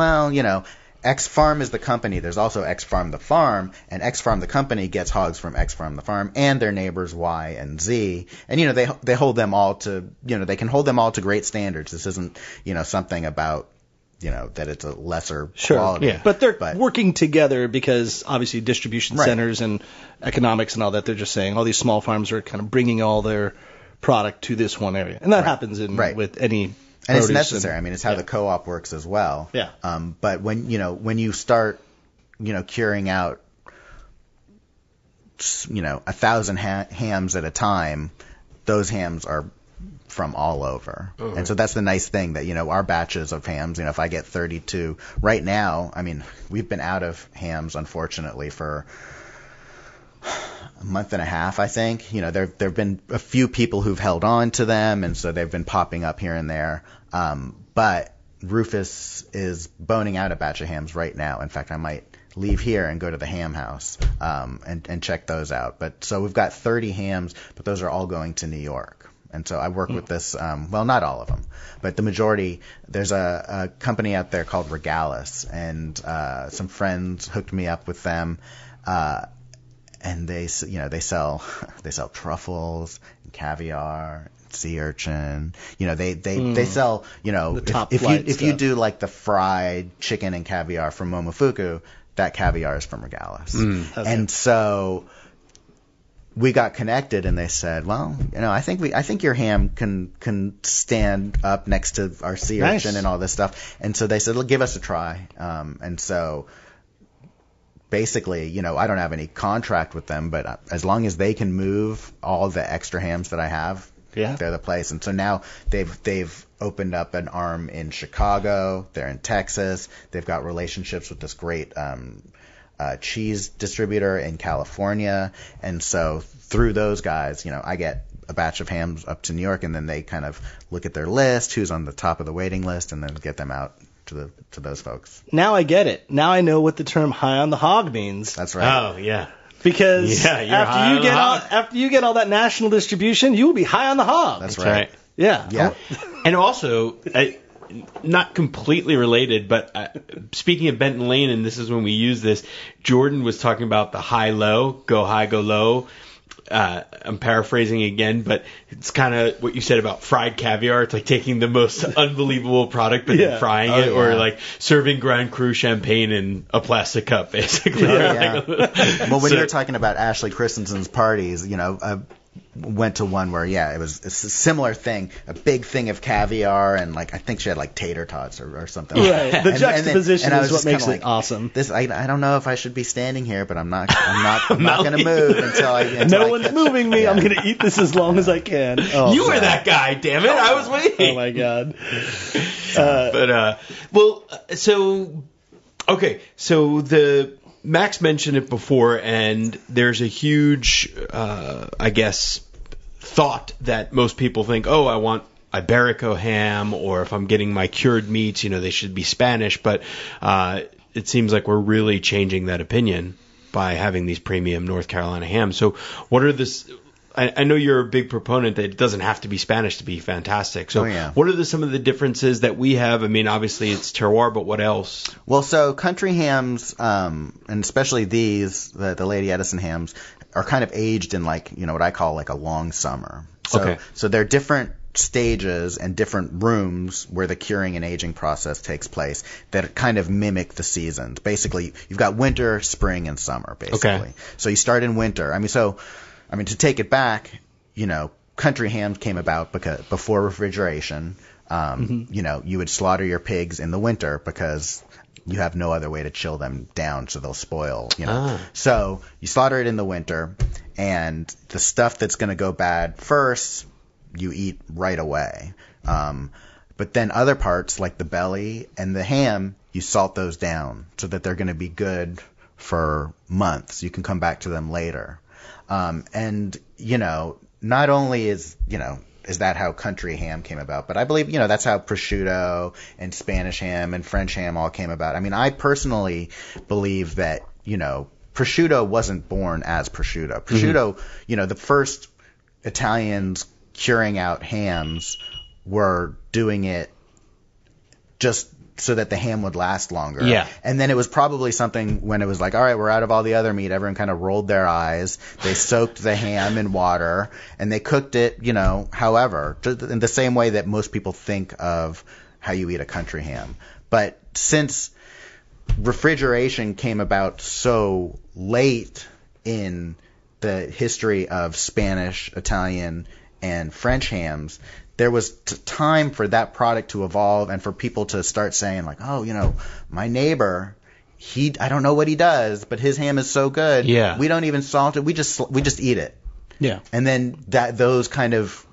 X farm is the company. There's also X farm the farm, and X farm the company gets hogs from X farm the farm and their neighbors Y and Z. And they hold them all to, they can hold them all to great standards. This isn't, something about that it's a lesser quality. Yeah. But they're working together because obviously distribution centers and economics and all that, they're just saying all these small farms are kind of bringing all their product to this one area. And that happens with any and it's necessary. I mean, it's how the co-op works as well. Yeah. But when you start, curing out, 1,000 hams at a time, those hams are from all over. And so that's the nice thing that, our batches of hams, if I get 32 right now, I mean, we've been out of hams, unfortunately, for a month and a half, I think. There have been a few people who've held on to them, and so they've been popping up here and there. But Rufus is boning out a batch of hams right now. In fact, I might leave here and go to the ham house and check those out. But so we've got 30 hams, but those are all going to New York. And so I work with this, well, not all of them, but the majority. There's a company out there called Regalis, and some friends hooked me up with them. And they sell truffles and caviar, sea urchin. They sell, the top if you do like the fried chicken and caviar from Momofuku, that caviar is from Regalis. Okay. And so we got connected, and they said, well, I think your ham can stand up next to our sea urchin and all this stuff. And so they said, well, give us a try. And so basically, I don't have any contract with them, but as long as they can move all the extra hams that I have, they're the place. And so now they've opened up an arm in Chicago. They're in Texas. They've got relationships with this great cheese distributor in California. And so through those guys, I get a batch of hams up to New York, and then they kind of look at their list, who's on the top of the waiting list, and then get them out to those folks. Now I get it. Now I know what the term high on the hog means. That's right. Oh, yeah. Because after you get all that national distribution, you will be high on the hog. That's right. Yeah. And also, not completely related, but speaking of Benton Lane, and this is when we use this, Jordan was talking about the high-low, go high, go low. I'm paraphrasing again, but it's kind of what you said about fried caviar. It's like taking the most unbelievable product but then frying it, or like serving Grand Cru champagne in a plastic cup, basically. Well, when you're talking about Ashley Christensen's parties, went to one where it's a similar thing, a big thing of caviar, and I think she had tater tots or something. Right. The juxtaposition is what makes it awesome. This I don't know if I should be standing here, but I'm not going to move until no one's moving me. I'm going to eat this as long as I can. Oh, you were that guy, damn it! I was waiting. Oh my god. So the Max mentioned it before, and there's a huge, thought that most people think, oh, I want Iberico ham, or if I'm getting my cured meats, they should be Spanish. But it seems like we're really changing that opinion by having these premium North Carolina hams. So what are this? I know you're a big proponent that it doesn't have to be Spanish to be fantastic. So what are some of the differences that we have? I mean, obviously it's terroir, but what else? Well, so country hams, and especially these, the Lady Edison hams, are kind of aged in what I call a long summer. So they're different stages and different rooms where the curing and aging process takes place that kind of mimic the seasons. Basically, you've got winter, spring, and summer, basically. Okay. So you start in winter. I mean, to take it back, country hams came about because before refrigeration. You would slaughter your pigs in the winter because you have no other way to chill them down so they'll spoil. So you slaughter it in the winter, and the stuff that's going to go bad first, you eat right away. But then other parts like the belly and the ham, you salt those down so that they're going to be good for months. You can come back to them later. And not only is that how country ham came about, but I believe, that's how prosciutto and Spanish ham and French ham all came about. I mean, I personally believe that, prosciutto wasn't born as prosciutto. Prosciutto, the first Italians curing out hams were doing it just so that the ham would last longer. Yeah. And then it was probably something when it was like, all right, we're out of all the other meat. Everyone kind of rolled their eyes. They soaked the ham in water, and they cooked it, however, in the same way that most people think of how you eat a country ham. But since refrigeration came about so late in the history of Spanish, Italian, and French hams, there was time for that product to evolve and for people to start saying my neighbor, I don't know what he does, but his ham is so good. Yeah. We don't even salt it. We just eat it. Yeah. And then those kind of,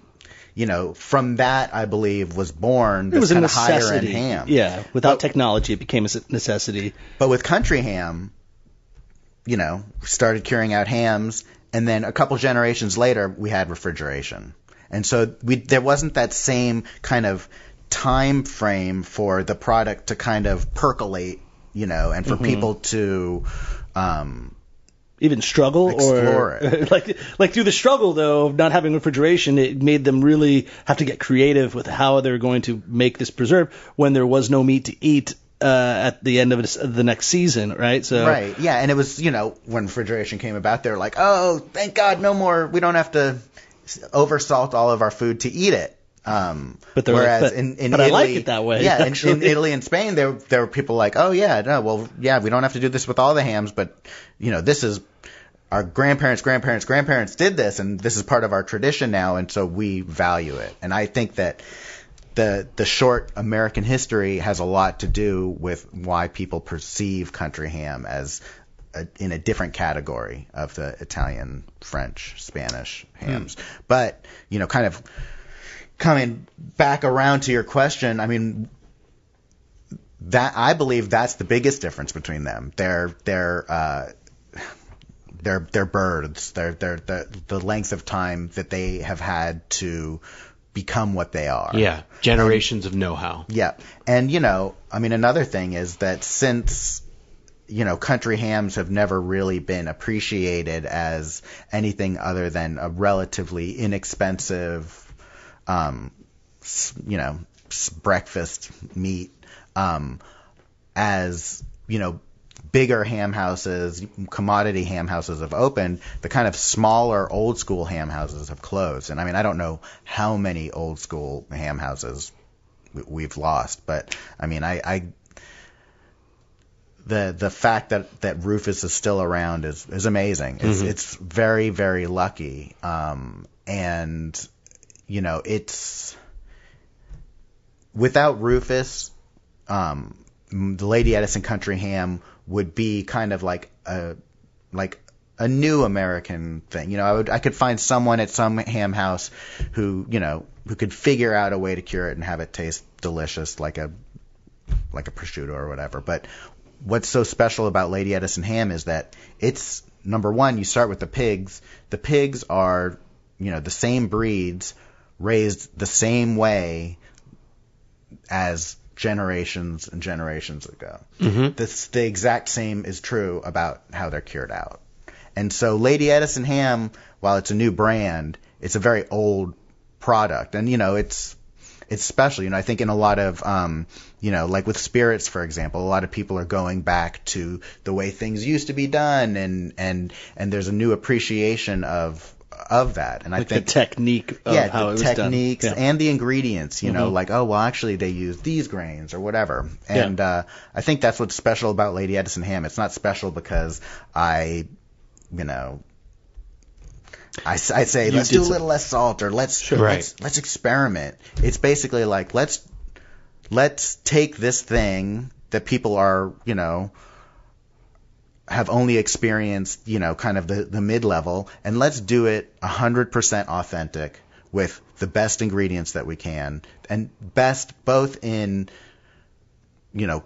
from that, I believe, was born this kind of higher end ham. Yeah, without technology, it became a necessity. But with country ham, started curing out hams, and then a couple generations later, we had refrigeration. And so there wasn't that same kind of time frame for the product to kind of percolate, and for people to even struggle explore or it. like through the struggle though of not having refrigeration, it made them really have to get creative with how they're going to make this preserve when there was no meat to eat at the end of the next season, right? So right, yeah, and it was when refrigeration came about, they were like, oh, thank God, no more. We don't have to oversalt all of our food to eat it. But whereas in Italy, I like it that way. Yeah, in Italy and Spain, there were people like, oh yeah, no, well, yeah, we don't have to do this with all the hams, but this is our grandparents did this, and this is part of our tradition now, and so we value it. And I think that the short American history has a lot to do with why people perceive country ham as in a different category of the Italian, French, Spanish hams. But kind of coming back around to your question, I mean, that I believe that's the biggest difference between them. They're birds. They're the length of time that they have had to become what they are. Yeah, generations of know-how. Yeah, and I mean, another thing is that since country hams have never really been appreciated as anything other than a relatively inexpensive breakfast meat, as bigger ham houses, commodity ham houses have opened, the kind of smaller old school ham houses have closed. And I mean, I don't know how many old school ham houses we've lost, but I mean, the fact that Rufus is still around is amazing. It's very, very lucky. And it's without Rufus, the Lady Edison country ham would be kind of like a new American thing. I could find someone at some ham house who could figure out a way to cure it and have it taste delicious, like a prosciutto or whatever. But what's so special about Lady Edison ham is that it's, number one, you start with the pigs. The pigs are, the same breeds, raised the same way as generations and generations ago. The exact same is true about how they're cured out. And so Lady Edison ham, while it's a new brand, it's a very old product. And, it's special. I think in a lot of, like with spirits, for example, a lot of people are going back to the way things used to be done, and there's a new appreciation of that. And I think the technique of how it was done. The techniques and the ingredients, like, oh, well, actually they use these grains or whatever. And I think that's what's special about Lady Edison ham. It's not special because I say let's do a little less salt, or let's experiment. It's basically like let's take this thing that people are have only experienced kind of the mid-level, and let's do it 100% authentic with the best ingredients that we can, and best both in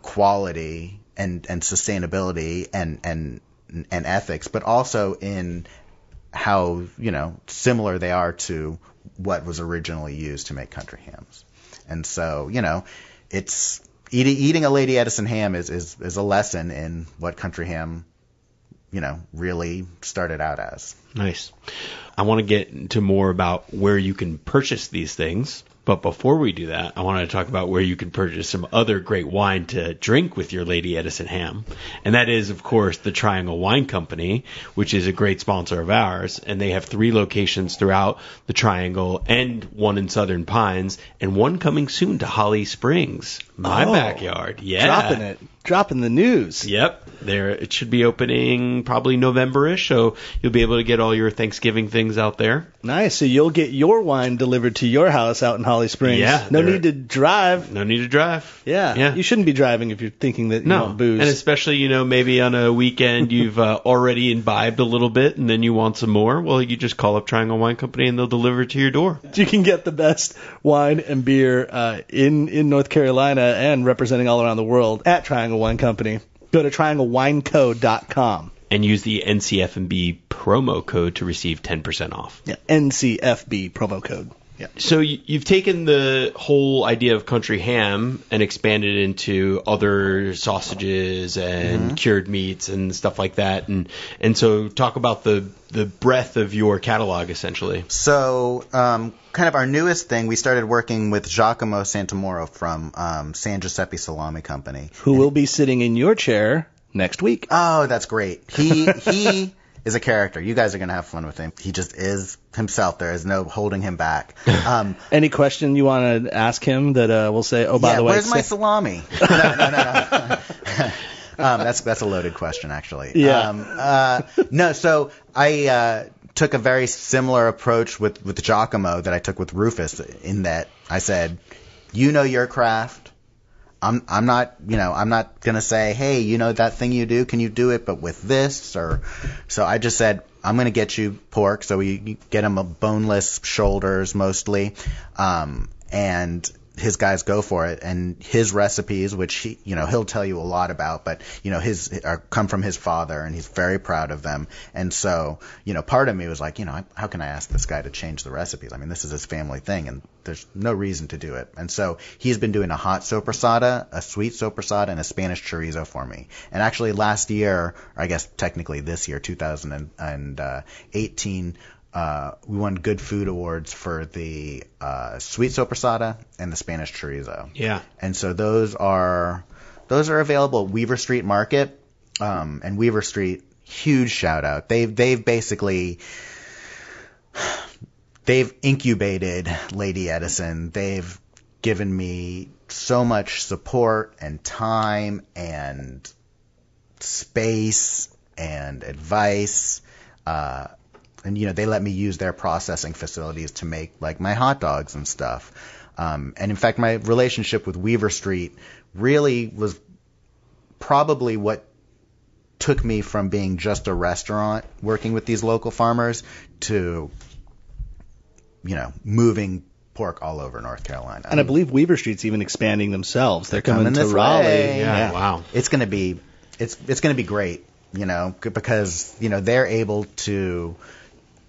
quality and sustainability and ethics, but also in how similar they are to what was originally used to make country hams. And so it's eating a Lady Edison ham is a lesson in what country ham really started out as. Nice. I want to get into more about where you can purchase these things. But before we do that, I want to talk about where you can purchase some other great wine to drink with your Lady Edison ham. And that is, of course, the Triangle Wine Company, which is a great sponsor of ours. And they have 3 locations throughout the Triangle, and one in Southern Pines, and one coming soon to Holly Springs, my backyard. Yeah. Dropping the news. Yep. It should be opening probably November-ish, so you'll be able to get all your Thanksgiving things out there. Nice. So you'll get your wine delivered to your house out in Holly Springs. Yeah. No need to drive. No need to drive. Yeah. You shouldn't be driving if you're thinking that you want booze. And especially, maybe on a weekend you've already imbibed a little bit and then you want some more. Well, you just call up Triangle Wine Company and they'll deliver it to your door. You can get the best wine and beer in North Carolina and representing all around the world at Triangle Wine Company. Go to trianglewineco.com. And use the NCF&B promo code to receive 10% off. Yeah, NCFB promo code. Yeah. So you've taken the whole idea of country ham and expanded into other sausages and cured meats and stuff like that. And so talk about the breadth of your catalog, essentially. So kind of our newest thing, we started working with Giacomo Santamoro from San Giuseppe Salami Company. Who will be sitting in your chair next week. Oh, that's great. He is a character. You guys are going to have fun with him. He just is himself. There is no holding him back. Any question you want to ask him that we'll say, oh, by the way. Where's my salami? No. That's a loaded question, actually. Yeah. No, so I took a very similar approach with Giacomo that I took with Rufus in that I said, you know your craft. I'm not going to say, hey, that thing you do, can you do it, but with this? So I just said, I'm going to get you pork. So we get him a boneless shoulders mostly. And his guys go for it. And his recipes, which he'll tell you a lot about, but, come from his father and he's very proud of them. And so, part of me was like, how can I ask this guy to change the recipes? I mean, this is his family thing and there's no reason to do it. And so he's been doing a hot sopressata, a sweet sopressata, and a Spanish chorizo for me. And actually last year, or I guess technically this year, 2018, we won Good Food Awards for the sweet sopressata and the Spanish chorizo. Yeah. And so those are available at Weaver Street Market. And Weaver Street, huge shout out. They've basically incubated Lady Edison. They've given me so much support and time and space and advice. And, they let me use their processing facilities to make, like, my hot dogs and stuff. And, in fact, my relationship with Weaver Street really was probably what took me from being just a restaurant working with these local farmers to, moving pork all over North Carolina. And I believe Weaver Street's even expanding themselves. They're coming to Raleigh. Yeah. Wow. It's going to be great, because, they're able to...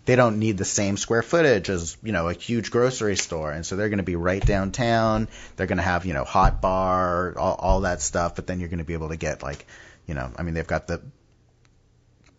They don't need the same square footage as, a huge grocery store. And so they're going to be right downtown. They're going to have, hot bar, all that stuff. But then you're going to be able to get, like, they've got the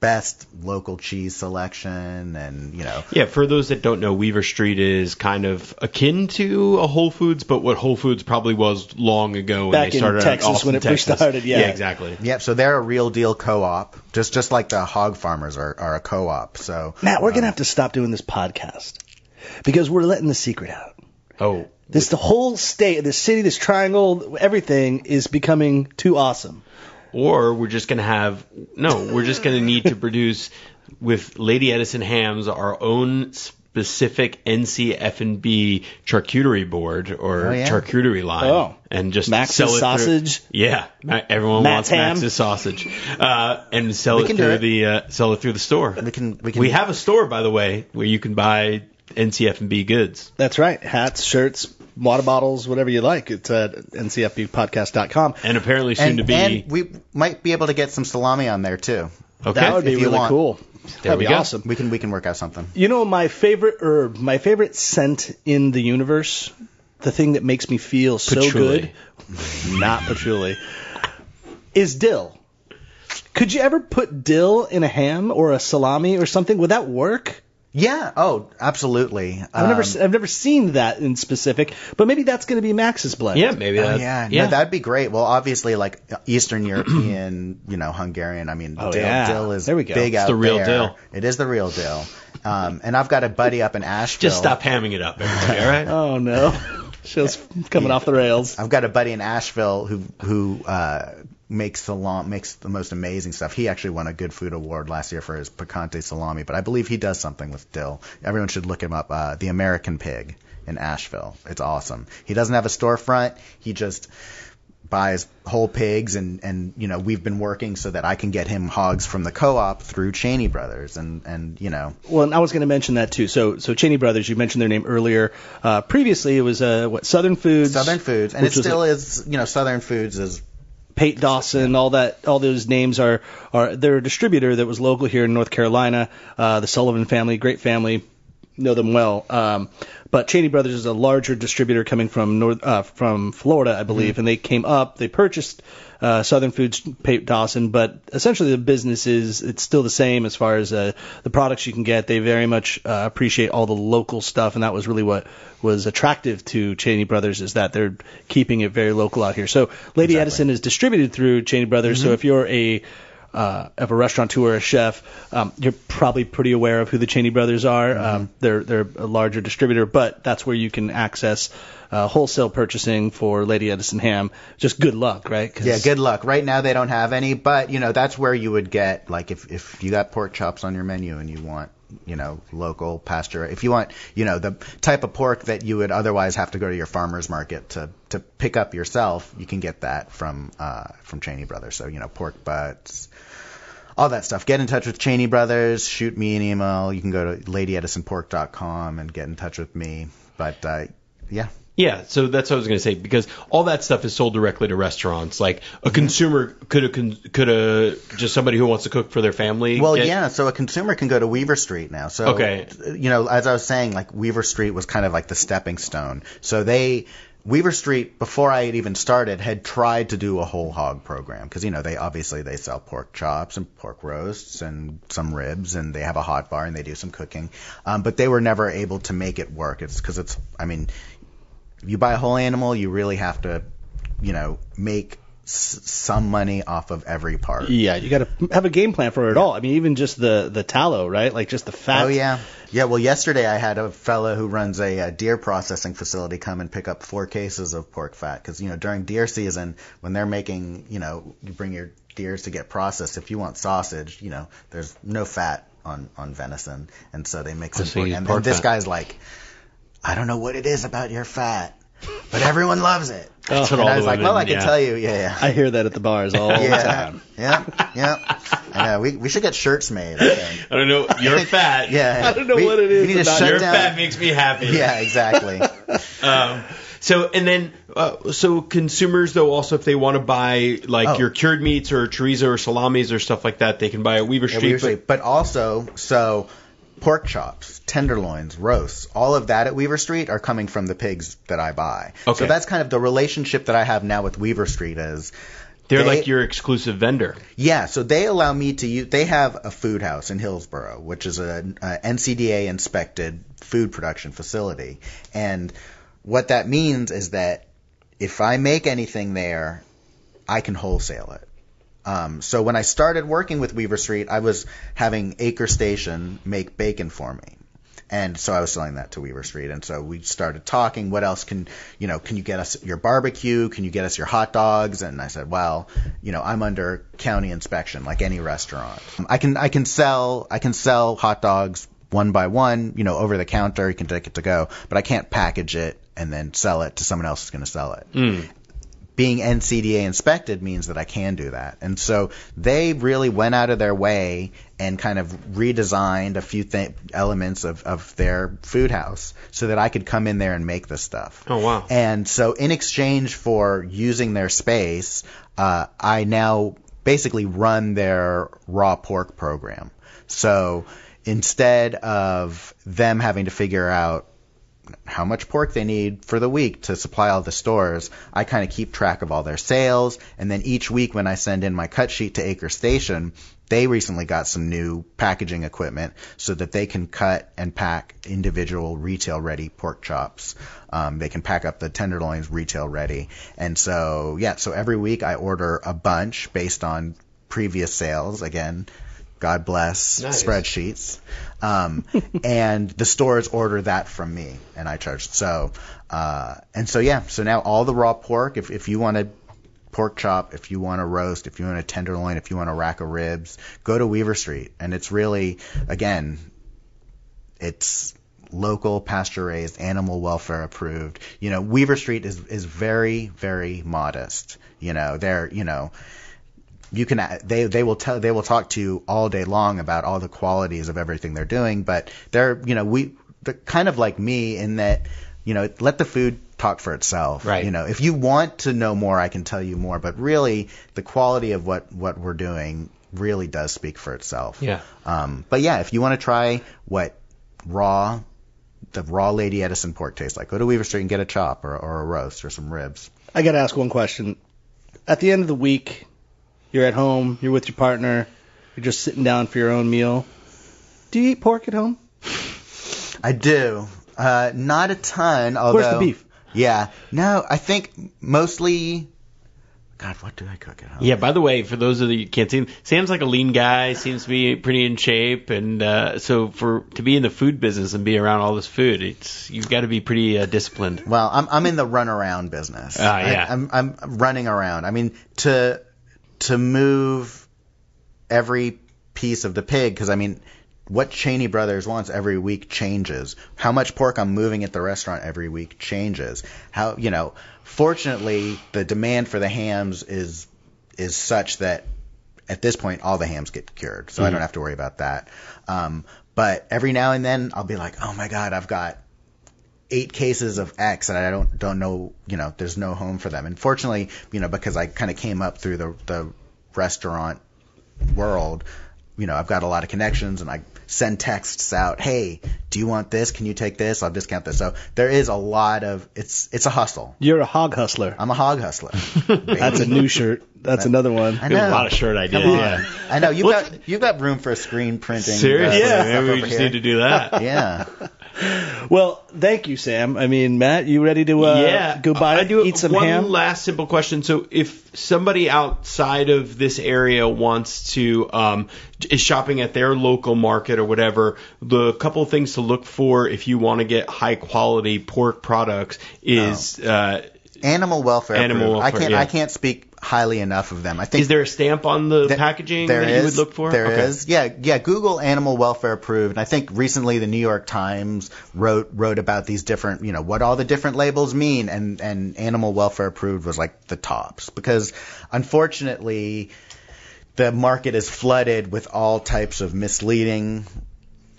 best local cheese selection and, Yeah, for those that don't know, Weaver Street is kind of akin to a Whole Foods, but what Whole Foods probably was long ago when they started in Texas, Austin, when it Texas. first started. Yeah, exactly. Yep, so they're a real deal co-op, just like the hog farmers are a co-op. So Matt, we're going to have to stop doing this podcast because we're letting the secret out. Oh. The whole state, this city, this triangle, everything is becoming too awesome. Or we're just going to need to produce with Lady Edison Hams our own specific NCF&B charcuterie board or charcuterie line, and just Max's sell it sausage. Yeah, everyone Matt's wants ham. Max's sausage, and sell it through the store. We have a store, by the way, where you can buy NCF&B goods. That's right, hats, shirts, water bottles, whatever you like. It's at ncfbpodcast.com. And apparently soon to be... And we might be able to get some salami on there, too. Okay. That would be really cool. That'd be go. awesome. We can work out something. My favorite herb, my favorite scent in the universe, the thing that makes me feel so good, not patchouli, is dill. Could you ever put dill in a ham or a salami or something? Would that work? Yeah. Oh, absolutely. I've never seen that in specific, but maybe that's going to be Max's blend. Yeah, maybe that. No, that'd be great. Well, obviously, like Eastern European, Hungarian. Dill is big out there. It's the real dill. It is the real deal. And I've got a buddy up in Asheville. Just stop hamming it up, everybody. All right. Oh no, show's coming off the rails. I've got a buddy in Asheville who makes the most amazing stuff. He actually won a Good Food Award last year for his picante salami, but I believe he does something with dill. Everyone should look him up. The American Pig. in Asheville. It's awesome. He doesn't have a storefront. He just buys whole pigs, and you know, we've been working so that I can get him hogs from the co-op through Cheney Brothers, and you know. Well, and I was going to mention that too. So Cheney Brothers, you mentioned their name earlier. Previously, it was Southern Foods. Southern Foods, and it still is. You know, Southern Foods is. Pate Dawson, all those names are they're a distributor that was local here in North Carolina. The Sullivan family, great family, know them well. But Cheney Brothers is a larger distributor coming from Florida, I believe, and they came up. They purchased Southern Foods, Pate Dawson, but essentially the business it's still the same as far as the products you can get. They very much appreciate all the local stuff, and that was really what was attractive to Cheney Brothers, is that they're keeping it very local out here. So Lady Edison is distributed through Cheney Brothers. So if you're a restaurateur or a chef, you're probably pretty aware of who the Cheney Brothers are. They're a larger distributor, but that's where you can access wholesale purchasing for Lady Edison Ham. Just good luck, right? Yeah, good luck. Right now they don't have any, but you know, that's where you would get, like, if you got pork chops on your menu and you want, you know, local pasture, if you want, you know, the type of pork that you would otherwise have to go to your farmer's market to pick up yourself, you can get that from Cheney Brothers. So, you know, pork butts, all that stuff. Get in touch with Cheney Brothers, shoot me an email. You can go to ladyedisonpork.com and get in touch with me. But yeah. Yeah, so that's what I was going to say, because all that stuff is sold directly to restaurants. Like a consumer could just somebody who wants to cook for their family. Well, yeah, so a consumer can go to Weaver Street now. So, okay. You know, as I was saying, like Weaver Street was kind of like the stepping stone. So Weaver Street, before I had even started, had tried to do a whole hog program because, you know, they sell pork chops and pork roasts and some ribs, and they have a hot bar and they do some cooking. But they were never able to make it work. It's because I mean, you buy a whole animal, you really have to, you know, make some money off of every part. Yeah, you got to have a game plan for it all. I mean, even just the tallow, right? Like just the fat. Oh, yeah. Yeah, well, yesterday I had a fella who runs a deer processing facility come and pick up 4 cases of pork fat because, you know, during deer season, when they're making, you know, you bring your deers to get processed, if you want sausage, you know, there's no fat on venison, and so they mix it. And this guy's like, I don't know what it is about your fat, but everyone loves it. That's and I was like, well, I can tell you, yeah. I hear that at the bars all the time. Yeah. I know. We should get shirts made, I think. I don't know. You're fat. Yeah. I don't know what it is. We need to about shut your down. fat makes me happy. Yeah, exactly. So consumers, though, also if they want to buy your cured meats or chorizo or salamis or stuff like that, they can buy at Weaver Street. But also, so pork chops, tenderloins, roasts, all of that at Weaver Street are coming from the pigs that I buy. Okay. So that's kind of the relationship that I have now with Weaver Street is they're like your exclusive vendor. Yeah, so they allow me to use. They have a food house in Hillsboro, which is a NCDA inspected food production facility, and what that means is that if I make anything there, I can wholesale it. So when I started working with Weaver Street, I was having Acre Station make bacon for me. And so I was selling that to Weaver Street. And so we started talking, what else can you get us your barbecue? Can you get us your hot dogs? And I said, well, you know, I'm under county inspection like any restaurant. I can sell hot dogs one by one, you know, over the counter. You can take it to go, but I can't package it and then sell it to someone else who's going to sell it. Being NCDA inspected means that I can do that. And so they really went out of their way and kind of redesigned a few elements of their food house so that I could come in there and make this stuff. Oh, wow. And so in exchange for using their space, I now basically run their raw pork program. So instead of them having to figure out how much pork they need for the week to supply all the stores, I kind of keep track of all their sales. And then each week when I send in my cut sheet to Acre Station, they recently got some new packaging equipment so that they can cut and pack individual retail-ready pork chops. They can pack up the tenderloins retail-ready. And so, so every week I order a bunch based on previous sales. Again, God bless spreadsheets. And the stores order that from me, and I charge. So now all the raw pork, if you want a pork chop, if you want a roast, if you want a tenderloin, if you want a rack of ribs, go to Weaver Street. And it's really, again, it's local, pasture-raised, animal welfare approved. Weaver Street is very, very modest. They're, you can they will talk to you all day long about all the qualities of everything they're doing, but they're they're kind of like me in that let the food talk for itself. Right. If you want to know more, I can tell you more, but really the quality of what we're doing really does speak for itself. Yeah. But yeah, if you want to try what the raw Lady Edison pork tastes like, go to Weaver Street and get a chop or a roast or some ribs. I got to ask one question. At the end of the week, you're at home, you're with your partner, you're just sitting down for your own meal. Do you eat pork at home? I do. Not a ton, although... Where's the beef? Yeah. No, I think mostly... God, what do I cook at home? Yeah, by the way, for those of you who can't see him, Sam's like a lean guy, seems to be pretty in shape, and so to be in the food business and be around all this food, you've got to be pretty disciplined. Well, I'm in the runaround business. Yeah. I'm running around. I mean, to move every piece of the pig, because what Cheney Brothers wants every week changes. How much pork I'm moving at the restaurant every week changes. Fortunately, the demand for the hams is such that at this point all the hams get cured, so I don't have to worry about that. But every now and then I'll be like, oh my God, I've got 8 cases of X and I don't know, there's no home for them. And fortunately, because I kind of came up through the restaurant world, I've got a lot of connections and I send texts out, hey, do you want this? Can you take this? I'll discount this. So there is a lot of, it's a hustle. You're a hog hustler. I'm a hog hustler. That's a new shirt. That's another one. I know. There's a lot of shirt ideas. Yeah. I know. You've got room for a screen printing. Seriously? Yeah. Maybe we just need to do that. Yeah. Well, thank you, Sam. Matt, you ready to go buy it, eat some ham? One last simple question. So if somebody outside of this area wants to is shopping at their local market or whatever, the couple of things to look for if you want to get high quality pork products is Animal Welfare Approved. I can't speak highly enough of them. I think. Is there a stamp on the packaging that you would look for? There is. Yeah. Google Animal Welfare Approved. And I think recently the New York Times wrote about these different, what all the different labels mean, and Animal Welfare Approved was like the tops, because unfortunately the market is flooded with all types of misleading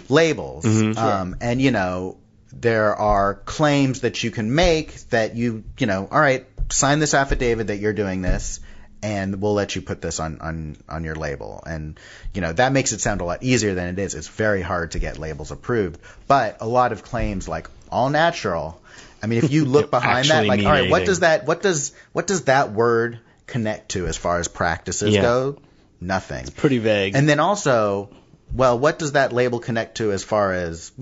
labels. Sure. And there are claims that you can make that all right, sign this affidavit that you're doing this, and we'll let you put this on your label. And, that makes it sound a lot easier than it is. It's very hard to get labels approved. But a lot of claims like all natural, if you look behind that, like, all right, what does that word connect to as far as practices go? Nothing. It's pretty vague. And then also, well, what does that label connect to as far as,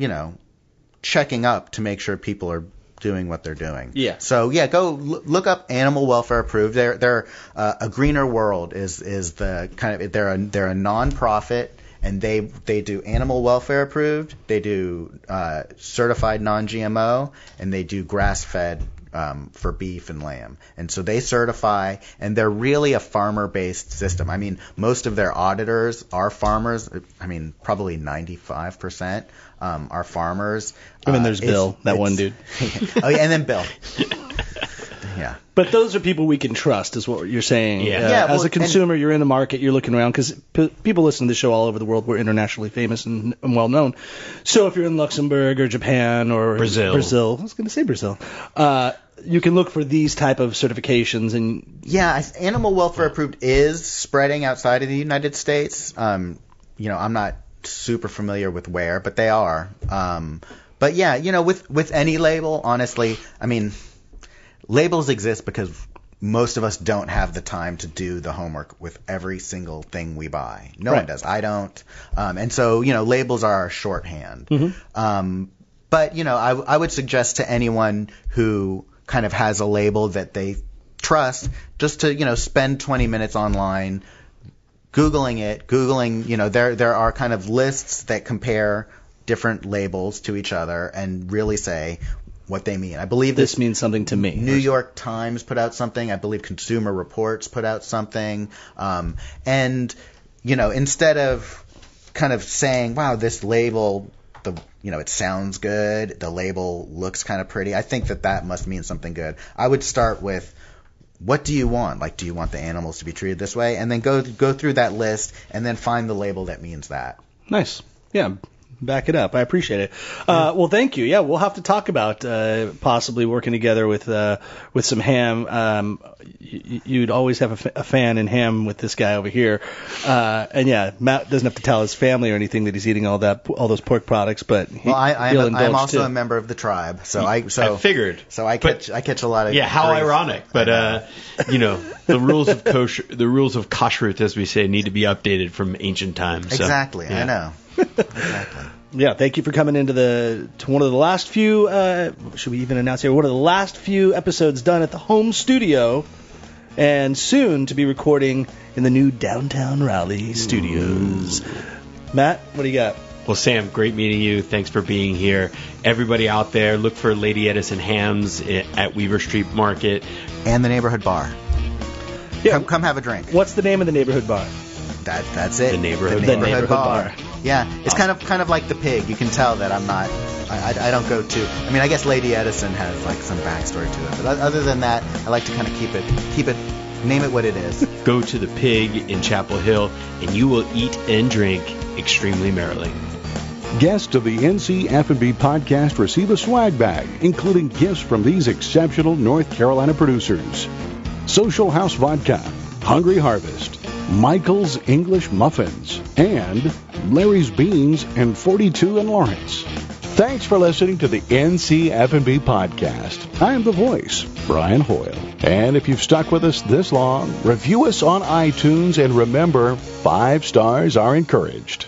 checking up to make sure people are doing what they're doing. Yeah. So go look up Animal Welfare Approved. They're a Greener World is the kind of they're a nonprofit, and they do Animal Welfare Approved. They do certified non-GMO, and they do grass-fed for beef and lamb. And so they certify, and they're really a farmer-based system. Most of their auditors are farmers. Probably 95% are farmers. There's Bill, that one dude. Oh, yeah, and then Bill. Yeah. But those are people we can trust, is what you're saying. Yeah. As a consumer, you're in the market, you're looking around, because people listen to the show all over the world. We're internationally famous and well known. So if you're in Luxembourg or Japan or Brazil, I was going to say Brazil, you can look for these type of certifications. And Animal Welfare Approved is spreading outside of the United States. I'm not super familiar with where, but they are. But with any label, honestly, labels exist because most of us don't have the time to do the homework with every single thing we buy. No one does. I don't. And so, labels are our shorthand. Mm-hmm. But, I would suggest to anyone who kind of has a label that they trust just to, spend 20 minutes online Googling it. There are kind of lists that compare different labels to each other and really say what they mean. I believe this means something to me. New York Times put out something. I believe Consumer Reports put out something. And instead of kind of saying, wow, this label it sounds good, the label looks kind of pretty, I think that must mean something good. I would start with, what do you want? Like, do you want the animals to be treated this way? And then go through that list and then find the label that means that. Nice. Yeah. Back it up. I appreciate it. Well, thank you. Yeah, we'll have to talk about possibly working together with some ham. You'd always have a fan in ham with this guy over here. And yeah, Matt doesn't have to tell his family or anything that he's eating all those pork products, but I'm also too. A member of the tribe, so I figured. So I catch a lot of how grief. Ironic, but the rules of kashrut, as we say, need to be updated from ancient times. So, exactly, yeah. I know. Exactly. Yeah, thank you for coming into to one of the last few. Should we even announce here? One of the last few episodes done at the home studio, and soon to be recording in the new downtown Raleigh studios. Matt, what do you got? Well, Sam, great meeting you. Thanks for being here. Everybody out there, look for Lady Edison Hams at Weaver Street Market and the neighborhood bar. Yeah, come have a drink. What's the name of the neighborhood bar? That's it. The neighborhood bar. Yeah, it's kind of like the pig. You can tell that I'm not. I don't go to. I mean, I guess Lady Edison has like some backstory to it, but other than that, I like to kind of keep it. Name it what it is. Go to the Pig in Chapel Hill, and you will eat and drink extremely merrily. Guests of the NC F&B podcast receive a swag bag, including gifts from these exceptional North Carolina producers: Social House Vodka, Hungry Harvest, Michael's English Muffins, and Larry's Beans and 42 in Lawrence. Thanks for listening to the NC F&B podcast. I am the voice, Brian Hoyle. And if you've stuck with us this long, review us on iTunes, and remember, 5 stars are encouraged.